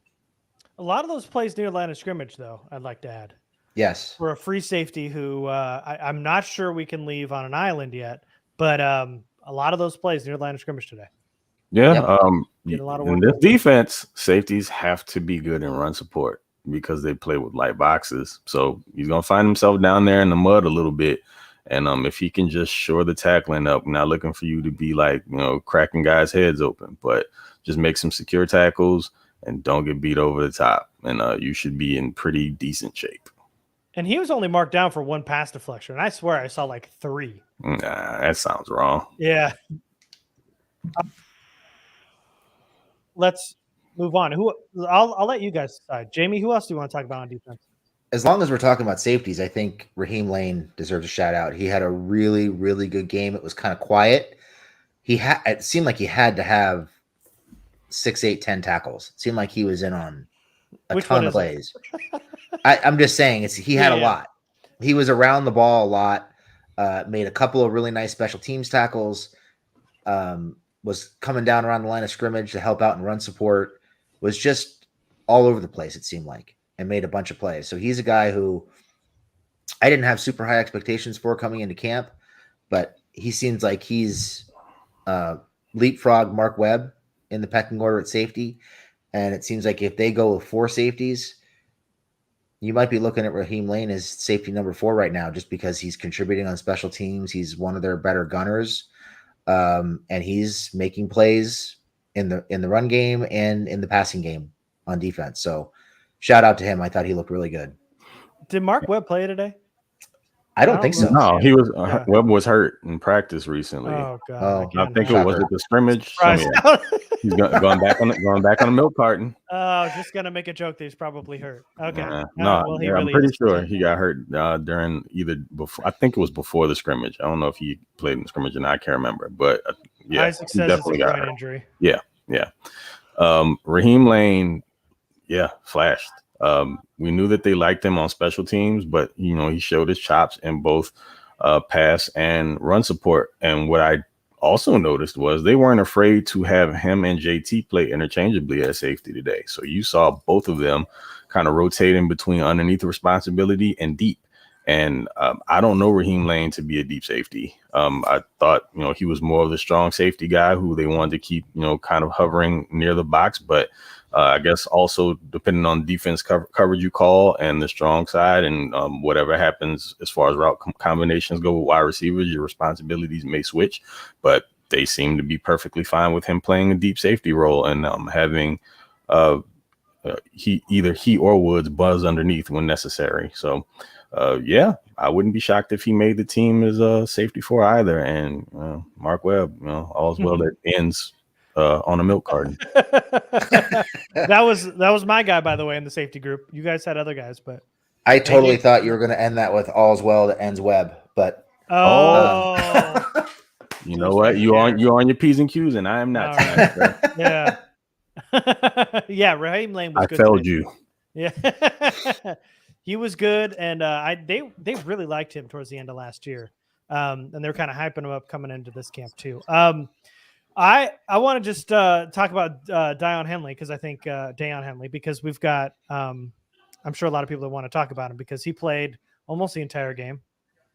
B: A lot of those plays near line of scrimmage, though, I'd like to add.
C: Yes.
B: For a free safety who I'm not sure we can leave on an island yet, but a lot of those plays near line of scrimmage today.
D: Yeah.
B: Get a lot of
D: in this defense, safeties have to be good in run support because they play with light boxes. So he's going to find himself down there in the mud a little bit. And if he can just shore the tackling up, not looking for you to be like, cracking guys' heads open, but just make some secure tackles and don't get beat over the top. And you should be in pretty decent shape.
B: And he was only marked down for one pass deflection. I swear I saw like 3.
D: Nah, that sounds wrong.
B: Yeah. Let's move on. I'll let you guys decide. Jamie, who else do you want to talk about on defense?
C: As long as we're talking about safeties, I think Raheem Lane deserves a shout out. He had a really, really good game. It was kind of quiet. It seemed like he had to have 6, 8, 10 tackles. It seemed like he was in on a ton of plays. I'm just saying he had a lot. He was around the ball a lot. Made a couple of really nice special teams tackles. Was coming down around the line of scrimmage to help out and run support. Was just all over the place, it seemed like, and made a bunch of plays. So he's a guy who I didn't have super high expectations for coming into camp, but he seems like he's leapfrog Mark Webb in the pecking order at safety. And it seems like if they go with 4 safeties, you might be looking at Raheem Lane as safety number 4 right now, just because he's contributing on special teams. He's one of their better gunners. And he's making plays in the run game and in the passing game on defense. So shout out to him. I thought he looked really good.
B: Did Mark Webb play today?
C: I don't think so.
D: No, he was Webb was hurt in practice recently.
B: Oh God!
D: I think it was at the scrimmage. He's going back on the milk carton.
B: Oh, I was just gonna make a joke that he's probably hurt. Okay.
D: I'm pretty sure he got hurt during either before. I think it was before the scrimmage. I don't know if he played in the scrimmage or not. I can't remember, but
B: Isaac says
D: definitely
B: it's a
D: got
B: groin
D: hurt.
B: injury.
D: Yeah. Yeah. Raheem Lane, flashed. We knew that they liked him on special teams, but he showed his chops in both pass and run support. And what I also noticed was they weren't afraid to have him and JT play interchangeably at safety today. So you saw both of them kind of rotating between underneath responsibility and deep. And I don't know Raheem Lane to be a deep safety. I thought, he was more of the strong safety guy who they wanted to keep, kind of hovering near the box. But I guess also depending on defense coverage you call and the strong side and whatever happens as far as route combinations go with wide receivers, your responsibilities may switch. But they seem to be perfectly fine with him playing a deep safety role and having he or Woods buzz underneath when necessary. So. I wouldn't be shocked if he made the team as a safety for either. And Mark Webb, all's well that ends on a milk carton.
B: That was my guy, by the way, in the safety group. You guys had other guys, but
C: I totally thought you were going to end that with all's well that ends Webb, but
D: you know what? You on your P's and Q's, and I am not.
B: Right. Yeah, yeah. Raheem Lane was
D: I
B: good
D: failed
B: today.
D: you.
B: Yeah. He was good, and they really liked him towards the end of last year, and they're kind of hyping him up coming into this camp too. I want to just talk about Daiyan Henley because I think Daiyan Henley because we've got I'm sure a lot of people that want to talk about him because he played almost the entire game.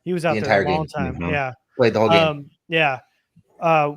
B: He was out there a long time.
D: Mm-hmm.
B: Yeah,
C: played the whole game.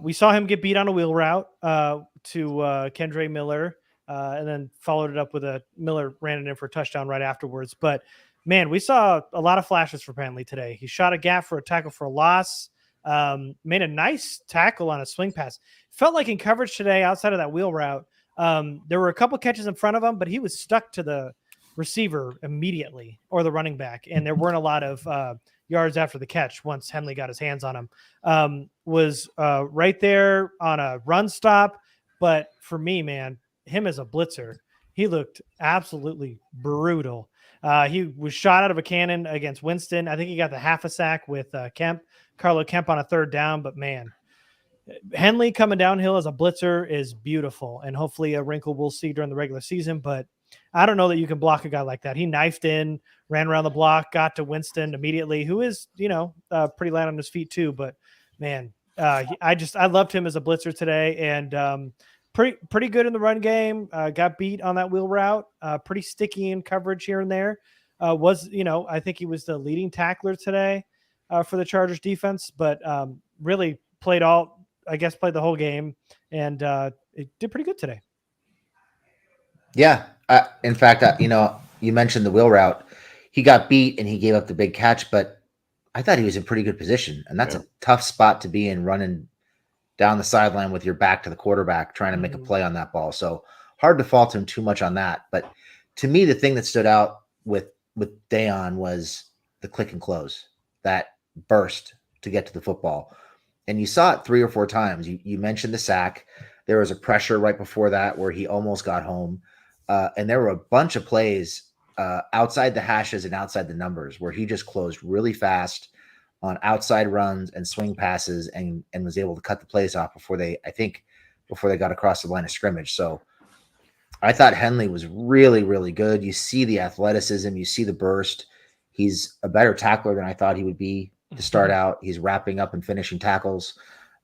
B: We saw him get beat on a wheel route to Kendre Miller. And then followed it up with Miller ran it in for a touchdown right afterwards. But, man, we saw a lot of flashes for Henley today. He shot a gap for a tackle for a loss, made a nice tackle on a swing pass. Felt like in coverage today outside of that wheel route, there were a couple catches in front of him, but he was stuck to the receiver immediately or the running back, and there weren't a lot of yards after the catch once Henley got his hands on him. Was right there on a run stop. But for me, man, him as a blitzer, he looked absolutely brutal. He was shot out of a cannon against Winston. I think he got the half a sack with Carlo Kemp on a third down. But man, Henley coming downhill as a blitzer is beautiful, and hopefully a wrinkle we'll see during the regular season. But I don't know that you can block a guy like that. He knifed in, ran around the block, got to Winston immediately, who is pretty light on his feet too. But man, I loved him as a blitzer today, and pretty good in the run game. Got beat on that wheel route. Pretty sticky in coverage here and there. I think he was the leading tackler today for the Chargers defense, but really played the whole game and it did pretty good today.
C: Yeah. In fact, you mentioned the wheel route. He got beat and he gave up the big catch, but I thought he was in pretty good position, and that's a tough spot to be in, running down the sideline with your back to the quarterback, trying to make a play on that ball. So hard to fault him too much on that. But to me, the thing that stood out with Daiyan was the click and close, that burst to get to the football. And you saw it 3 or 4 times. You mentioned the sack. There was a pressure right before that where he almost got home. And there were a bunch of plays outside the hashes and outside the numbers where he just closed really fast on outside runs and swing passes and was able to cut the plays off before they got across the line of scrimmage. So I thought Henley was really, really good. You see the athleticism, you see the burst. He's a better tackler than I thought he would be to start out. He's wrapping up and finishing tackles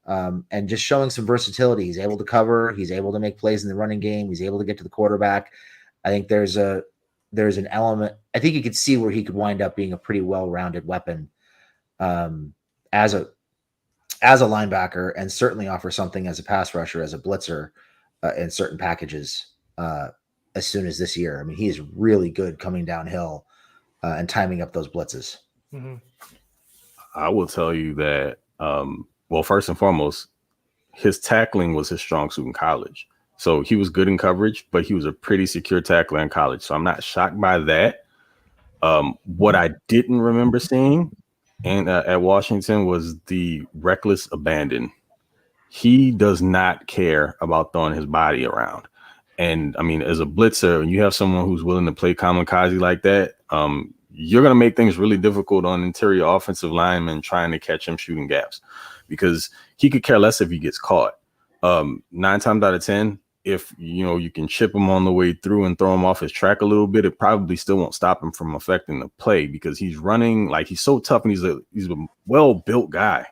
C: and just showing some versatility. He's able to cover. He's able to make plays in the running game. He's able to get to the quarterback. I think there's an element. I think you could see where he could wind up being a pretty well-rounded weapon as a linebacker, and certainly offer something as a pass rusher, as a blitzer in certain packages as soon as this year. I mean, he is really good coming downhill and timing up those blitzes.
B: Mm-hmm.
D: I will tell you that, first and foremost, his tackling was his strong suit in college. So he was good in coverage, but he was a pretty secure tackler in college. So I'm not shocked by that. What I didn't remember seeing at Washington was the reckless abandon. He does not care about throwing his body around. And I mean, as a blitzer, when you have someone who's willing to play kamikaze like that, you're going to make things really difficult on interior offensive linemen trying to catch him shooting gaps, because he could care less if he gets caught. 9 times out of 10, if you can chip him on the way through and throw him off his track a little bit, it probably still won't stop him from affecting the play because he's running like he's so tough and he's a well-built guy.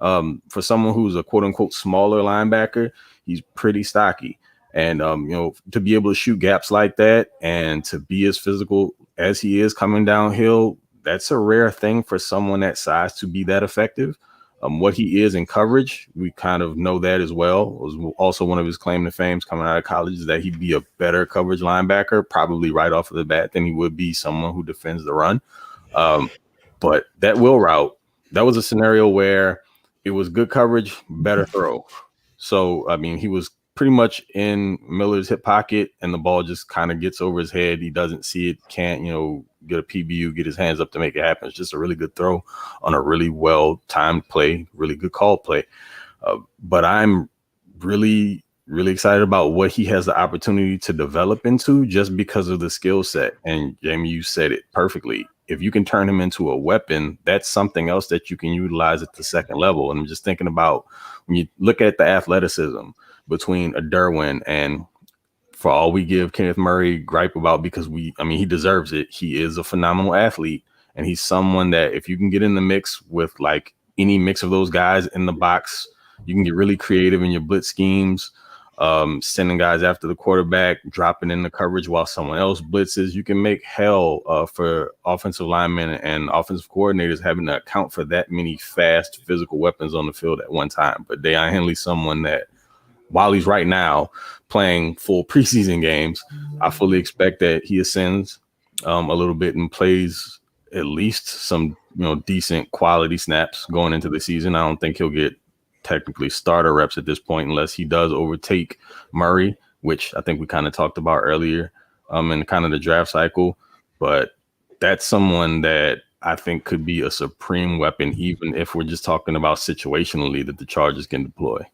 D: For someone who's a quote unquote smaller linebacker, he's pretty stocky. And to be able to shoot gaps like that and to be as physical as he is coming downhill, that's a rare thing for someone that size to be that effective. What he is in coverage, we kind of know that as well. It was also one of his claim to fame coming out of college is that he'd be a better coverage linebacker, probably right off of the bat, than he would be someone who defends the run. But that wheel route, that was a scenario where it was good coverage, better throw. So, I mean, he was pretty much in Miller's hip pocket and the ball just kind of gets over his head. He doesn't see it, can't, get a PBU, get his hands up to make it happen. It's just a really good throw on a really well-timed play, really good call play. But I'm really, really excited about what he has the opportunity to develop into just because of the skill set. And Jamie, you said it perfectly. If you can turn him into a weapon, that's something else that you can utilize at the second level. And I'm just thinking about when you look at the athleticism between a Derwin and for all we give Kenneth Murray gripe about because he deserves it. He is a phenomenal athlete and he's someone that if you can get in the mix with like any mix of those guys in the box, you can get really creative in your blitz schemes, sending guys after the quarterback, dropping in the coverage while someone else blitzes. You can make hell for offensive linemen and offensive coordinators having to account for that many fast physical weapons on the field at one time. But Deion Henley's someone that while he's right now playing full preseason games, I fully expect that he ascends a little bit and plays at least some, decent quality snaps going into the season. I don't think he'll get technically starter reps at this point unless he does overtake Murray, which I think we kind of talked about earlier in kind of the draft cycle. But that's someone that I think could be a supreme weapon, even if we're just talking about situationally that the Chargers can deploy.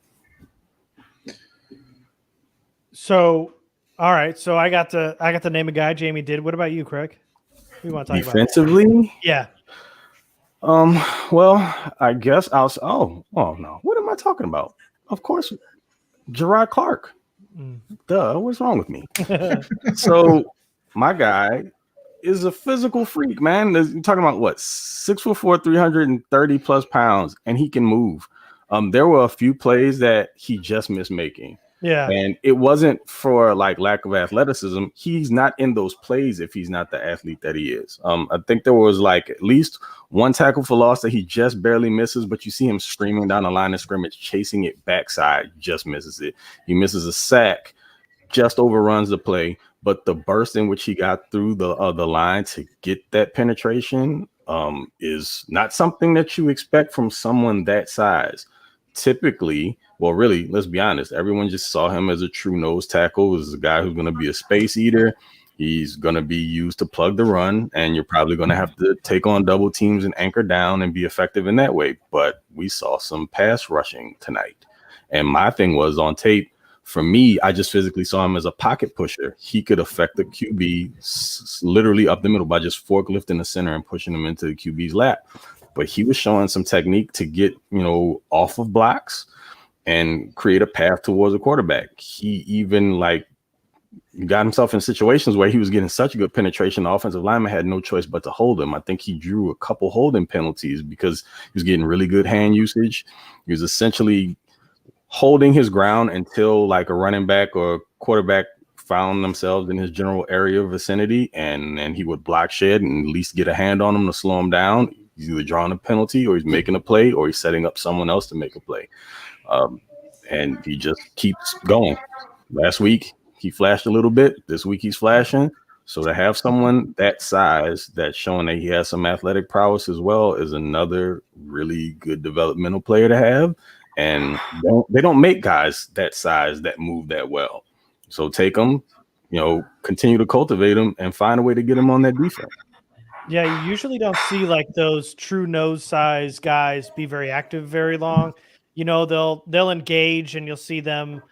B: So, all right. So I got to name a guy. Jamie did. What about you, Craig? We want to talk
D: defensively?
B: About yeah.
D: Well, I guess I'll. Oh no. What am I talking about? Of course, Gerard Clark. Duh. What's wrong with me? So my guy is a physical freak, man. You're talking about what? 6'4", 330 plus pounds, and he can move. There were a few plays that he just missed making.
B: Yeah.
D: And it wasn't for like lack of athleticism. He's not in those plays if he's not the athlete that he is. I think there was like at least one tackle for loss that he just barely misses, but you see him streaming down the line of scrimmage, chasing it backside, just misses it. He misses a sack, just overruns the play. But the burst in which he got through the line to get that penetration is not something that you expect from someone that size. Typically, well, really, let's be honest. Everyone just saw him as a true nose tackle. This is a guy who's going to be a space eater. He's going to be used to plug the run, and you're probably going to have to take on double teams and anchor down and be effective in that way. But we saw some pass rushing tonight. And my thing was on tape, for me, I just physically saw him as a pocket pusher. He could affect the QB literally up the middle by just forklifting the center and pushing him into the QB's lap. But he was showing some technique to get, off of blocks and create a path towards a quarterback. He even got himself in situations where he was getting such good penetration. The offensive lineman had no choice but to hold him. I think he drew a couple holding penalties because he was getting really good hand usage. He was essentially holding his ground until like a running back or quarterback found themselves in his general area vicinity, and he would block shed and at least get a hand on him to slow him down. He's either drawing a penalty or he's making a play or he's setting up someone else to make a play. And he just keeps going. Last week, he flashed a little bit. This week, he's flashing. So to have someone that size that's showing that he has some athletic prowess as well is another really good developmental player to have. And they don't make guys that size that move that well. So take them, continue to cultivate them and find a way to get them on that defense.
B: Yeah, you usually don't see like those true nose size guys be very active very long. They'll engage and you'll see them,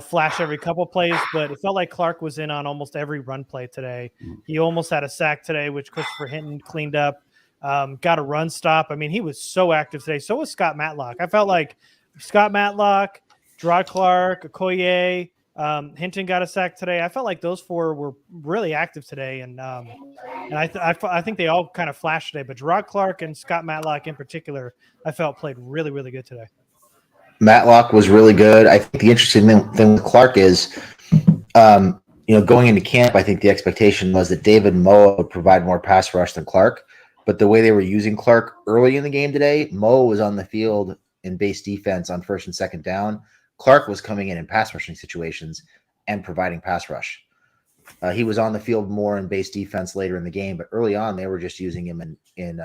B: flash every couple plays, but it felt like Clark was in on almost every run play today. He almost had a sack today, which Christopher Hinton cleaned up, got a run stop. I mean, he was so active today. So was Scott Matlock. I felt like Scott Matlock, Gerard Clark, Okoye, Hinton got a sack today. I felt like those 4 were really active today, and I think they all kind of flashed today. But Gerard Clark and Scott Matlock in particular, I felt played really, really good today.
C: Matlock was really good. I think the interesting thing with Clark is, going into camp, I think the expectation was that David Moa would provide more pass rush than Clark. But the way they were using Clark early in the game today, Moa was on the field in base defense on first and second down. Clark was coming in pass rushing situations and providing pass rush. He was on the field more in base defense later in the game, but early on they were just using him in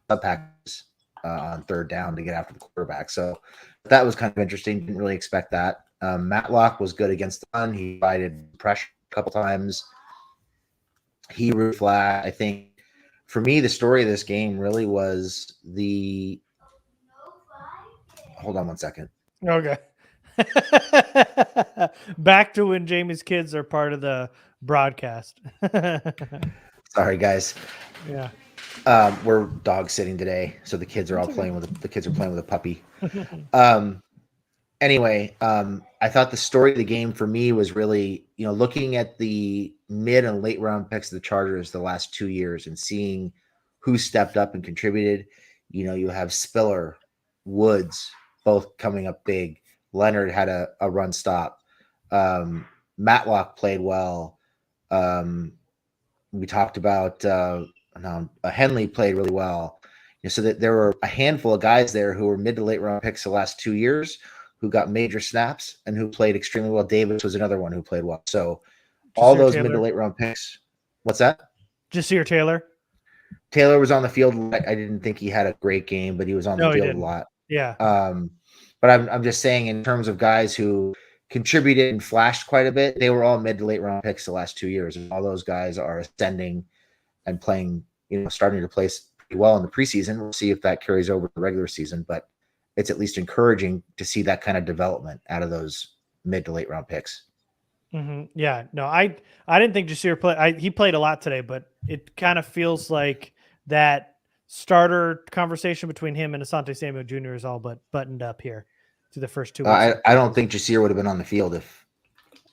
C: sub packages on third down to get after the quarterback. So that was kind of interesting. Didn't really expect that. Matlock was good against the run. He provided pressure a couple times. He really flat. I think for me, the story of this game really was the. Hold on one second.
B: Okay. Back to when Jamie's kids are part of the broadcast.
C: Sorry, guys.
B: Yeah.
C: We're dog sitting today, so the kids are all playing with a puppy. Anyway, I thought the story of the game for me was really, looking at the mid and late round picks of the Chargers the last 2 years and seeing who stepped up and contributed. You have Spiller, Woods, both coming up big. Leonard had a run stop. Matlock played well. We talked about Henley played really well. So that there were a handful of guys there who were mid to late round picks the last 2 years who got major snaps and who played extremely well. Davis was another one who played well. So all those mid to late round picks. What's that?
B: Jasir Taylor.
C: Taylor was on the field. I didn't think he had a great game, but he was on the field a lot.
B: Yeah.
C: But I'm just saying, in terms of guys who contributed and flashed quite a bit, they were all mid to late round picks the last 2 years. And all those guys are ascending and playing, starting to play pretty well in the preseason. We'll see if that carries over to the regular season, but it's at least encouraging to see that kind of development out of those mid to late round picks.
B: Mm-hmm. Yeah, no, I didn't think Jasir played. He played a lot today, but it kind of feels like that starter conversation between him and Asante Samuel Jr. is all but buttoned up here through the first 2 weeks.
C: I don't think Jasir would have been on the field if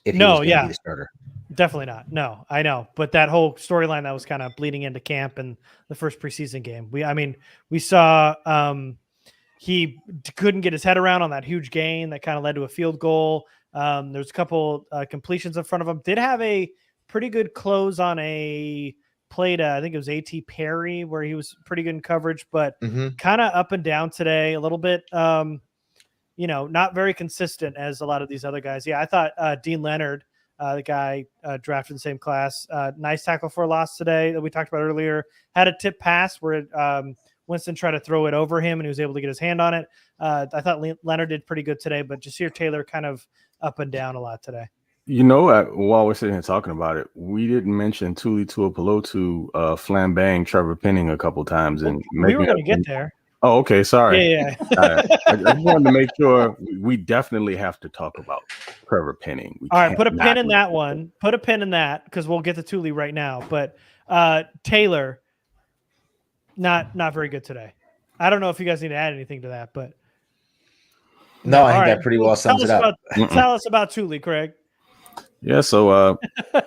C: he was going to be the starter.
B: Definitely not. No, I know. But that whole storyline that was kind of bleeding into camp and the first preseason game. We saw he couldn't get his head around on that huge gain that kind of led to a field goal. There's a couple completions in front of him. Did have a pretty good close on a play to, I think it was A.T. Perry, where he was pretty good in coverage, but kind of up and down today, a little bit, not very consistent as a lot of these other guys. Yeah, I thought Dean Leonard, the guy drafted in the same class, nice tackle for a loss today that we talked about earlier, had a tip pass where Winston tried to throw it over him and he was able to get his hand on it. I thought Leonard did pretty good today, but Jasir Taylor kind of up and down a lot today.
D: While we're sitting here talking about it, we didn't mention Tuli Tuipulotu flambeing Trevor Penning a couple times. And
B: we were going to get there.
D: Oh, okay. Sorry.
B: Yeah.
D: I just wanted to make sure we definitely have to talk about Trevor Penning.
B: All right, put a pin in that one. Put a pin in that because we'll get to Tuli right now. But Taylor, not very good today. I don't know if you guys need to add anything to that, but
C: no, I think that pretty well sums it up.
B: Tell us about Tuli, Craig.
D: Yeah, so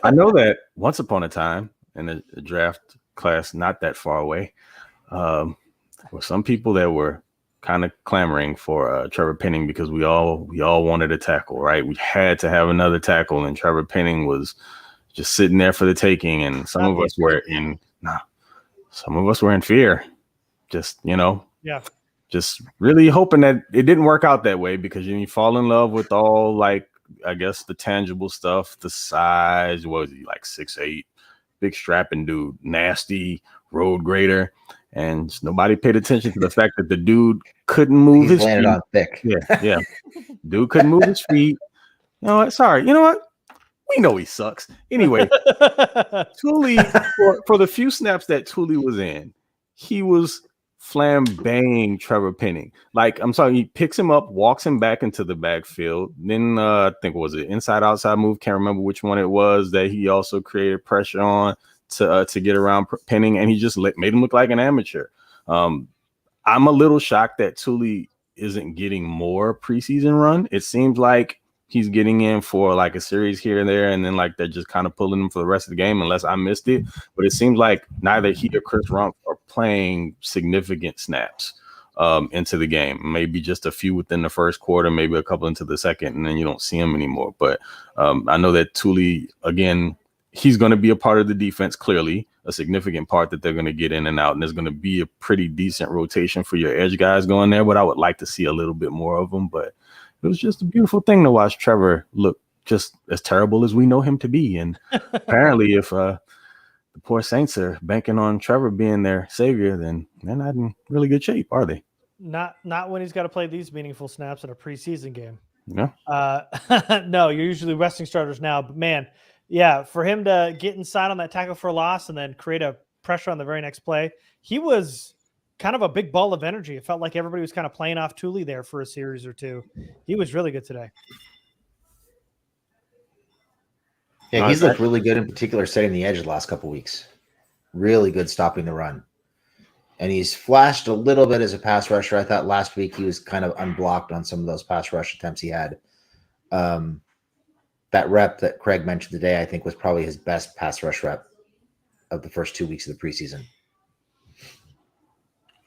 D: I know that once upon a time in the draft class, not that far away, there were some people that were kind of clamoring for Trevor Penning because we all wanted a tackle, right? We had to have another tackle, and Trevor Penning was just sitting there for the taking, and some of us were in fear, just just really hoping that it didn't work out that way because you fall in love with all, like, I guess the tangible stuff, the size. What was he, like 6'8", big strapping dude, nasty road grader, and nobody paid attention to the fact that the dude couldn't move his feet.
C: On thick.
D: Yeah. Dude couldn't move his feet. You know what? Sorry. You know what? We know he sucks. Anyway, Tuli, for the few snaps that Tuli was in, he was flambeing Trevor Penning. Like, I'm sorry, he picks him up, walks him back into the backfield. Then I think, was it inside outside move? Can't remember which one it was that he also created pressure on to get around Penning, and he just made him look like an amateur. I'm a little shocked that Tuli isn't getting more preseason run. It seems like he's getting in for like a series here and there, and then like they're just kind of pulling him for the rest of the game, unless I missed it. But it seems like neither he or Chris Rumph are playing significant snaps into the game. Maybe just a few within the first quarter, maybe a couple into the second, and then you don't see him anymore. But I know that Thule, again, he's going to be a part of the defense, clearly a significant part that they're going to get in and out. And there's going to be a pretty decent rotation for your edge guys going there, but I would like to see a little bit more of them. But it was just a beautiful thing to watch Trevor look just as terrible as we know him to be. And apparently if the poor Saints are banking on Trevor being their savior, then they're not in really good shape, are they?
B: Not when he's got to play these meaningful snaps in a preseason game.
D: Yeah.
B: No, you're usually resting starters now, but man, yeah, for him to get inside on that tackle for a loss and then create a pressure on the very next play, he was kind of a big ball of energy. It felt like everybody was kind of playing off Thule there for a series or two. He was really good today.
C: Yeah, he's looked really good, in particular setting the edge the last couple weeks. Really good stopping the run. And he's flashed a little bit as a pass rusher. I thought last week he was kind of unblocked on some of those pass rush attempts he had. That rep that Craig mentioned today, I think, was probably his best pass rush rep of the first 2 weeks of the preseason.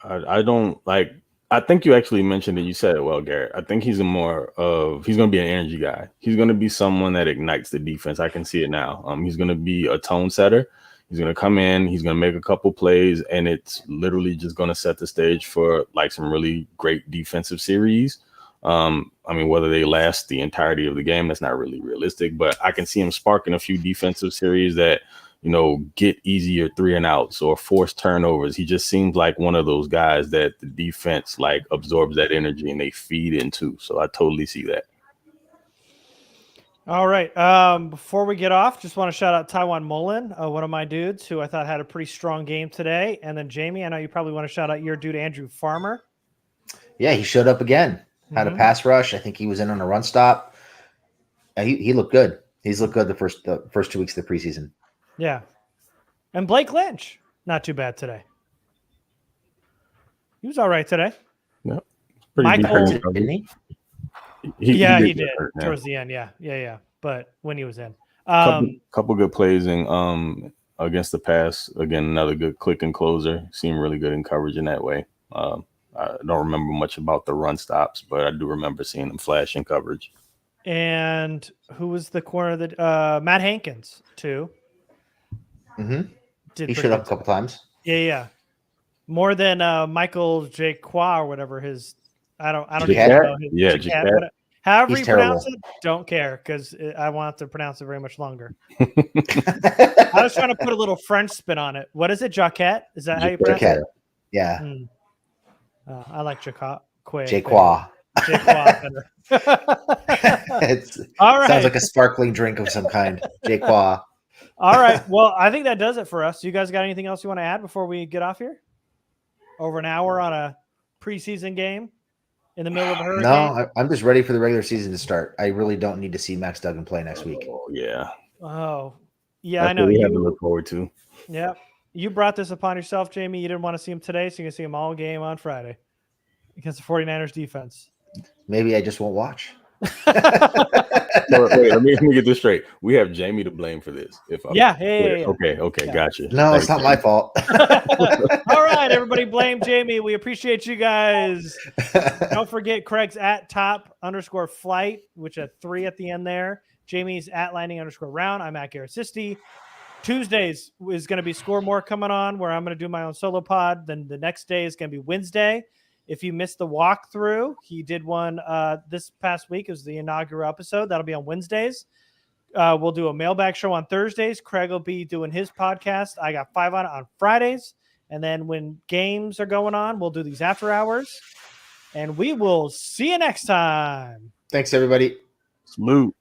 D: I think you actually mentioned it. You said it well, Garrett. I think he's going to be an energy guy. He's going to be someone that ignites the defense. I can see it now. He's going to be a tone setter. He's going to come in, he's going to make a couple plays, and it's literally just going to set the stage for like some really great defensive series. I mean, whether they last the entirety of the game, that's not really realistic, but I can see him sparking a few defensive series that, you know, get easier 3-and-outs or force turnovers. He just seems like one of those guys that the defense like absorbs that energy and they feed into. So I totally see that.
B: All right. Before we get off, just want to shout out Taiwan Mullen, one of my dudes who I thought had a pretty strong game today. And then Jamie, I know you probably want to shout out your dude, Andrew Farmer.
C: Yeah, he showed up again. Had a pass rush. I think he was in on a run stop. He looked good. He's looked good the first 2 weeks of the preseason.
B: Yeah. And Blake Lynch, not too bad today. He was all right today.
D: Yeah.
B: Michael,
C: Didn't he?
B: He did towards the end. Yeah. But when he was in,
D: couple good plays and against the pass. Again, another good click and closer. Seemed really good in coverage in that way. I don't remember much about the run stops, but I do remember seeing them flash in coverage.
B: And who was the corner that Matt Hankins too?
C: He showed up a couple times.
B: Yeah. More than Michael Jaqua or whatever his. I don't even know.
D: Jaqua.
B: However
C: He's
B: you
C: terrible.
B: pronounce it, don't care because I want to pronounce it very much longer. I was trying to put a little French spin on it. What is it, Jaquette? Is that how you pronounce it?
C: Yeah.
B: I like Jaqua.
C: Jaqua.
B: All right.
C: Sounds like a sparkling drink of some kind. Jaqua.
B: All right. Well, I think that does it for us. You guys got anything else you want to add before we get off here? Over an hour on a preseason game in the middle of a hurricane?
C: No, I'm just ready for the regular season to start. I really don't need to see Max Duggan play next week.
D: Oh, yeah.
B: Oh, yeah,
D: That's
B: I know.
D: what we have to look forward to.
B: Yeah. You brought this upon yourself, Jamie. You didn't want to see him today, so you're going to see him all game on Friday against the 49ers defense.
C: Maybe I just won't watch.
D: Wait, let me get this straight. We have Jamie to blame for this.
B: Yeah.
D: Okay, gotcha.
C: No, it's not my fault.
B: All right, everybody, blame Jamie. We appreciate you guys. Don't forget Craig's at top_flight, which had 3 at the end there. Jamie's at lightning_round. I'm at Garrett Sisti. Tuesdays is going to be Score More coming on, where I'm going to do my own solo pod. Then the next day is going to be Wednesday. If you missed the walkthrough, he did one this past week. It was the inaugural episode. That'll be on Wednesdays. We'll do a mailbag show on Thursdays. Craig will be doing his podcast. I got 5 on Fridays. And then when games are going on, we'll do these after hours. And we will see you next time.
C: Thanks, everybody.
D: Salute.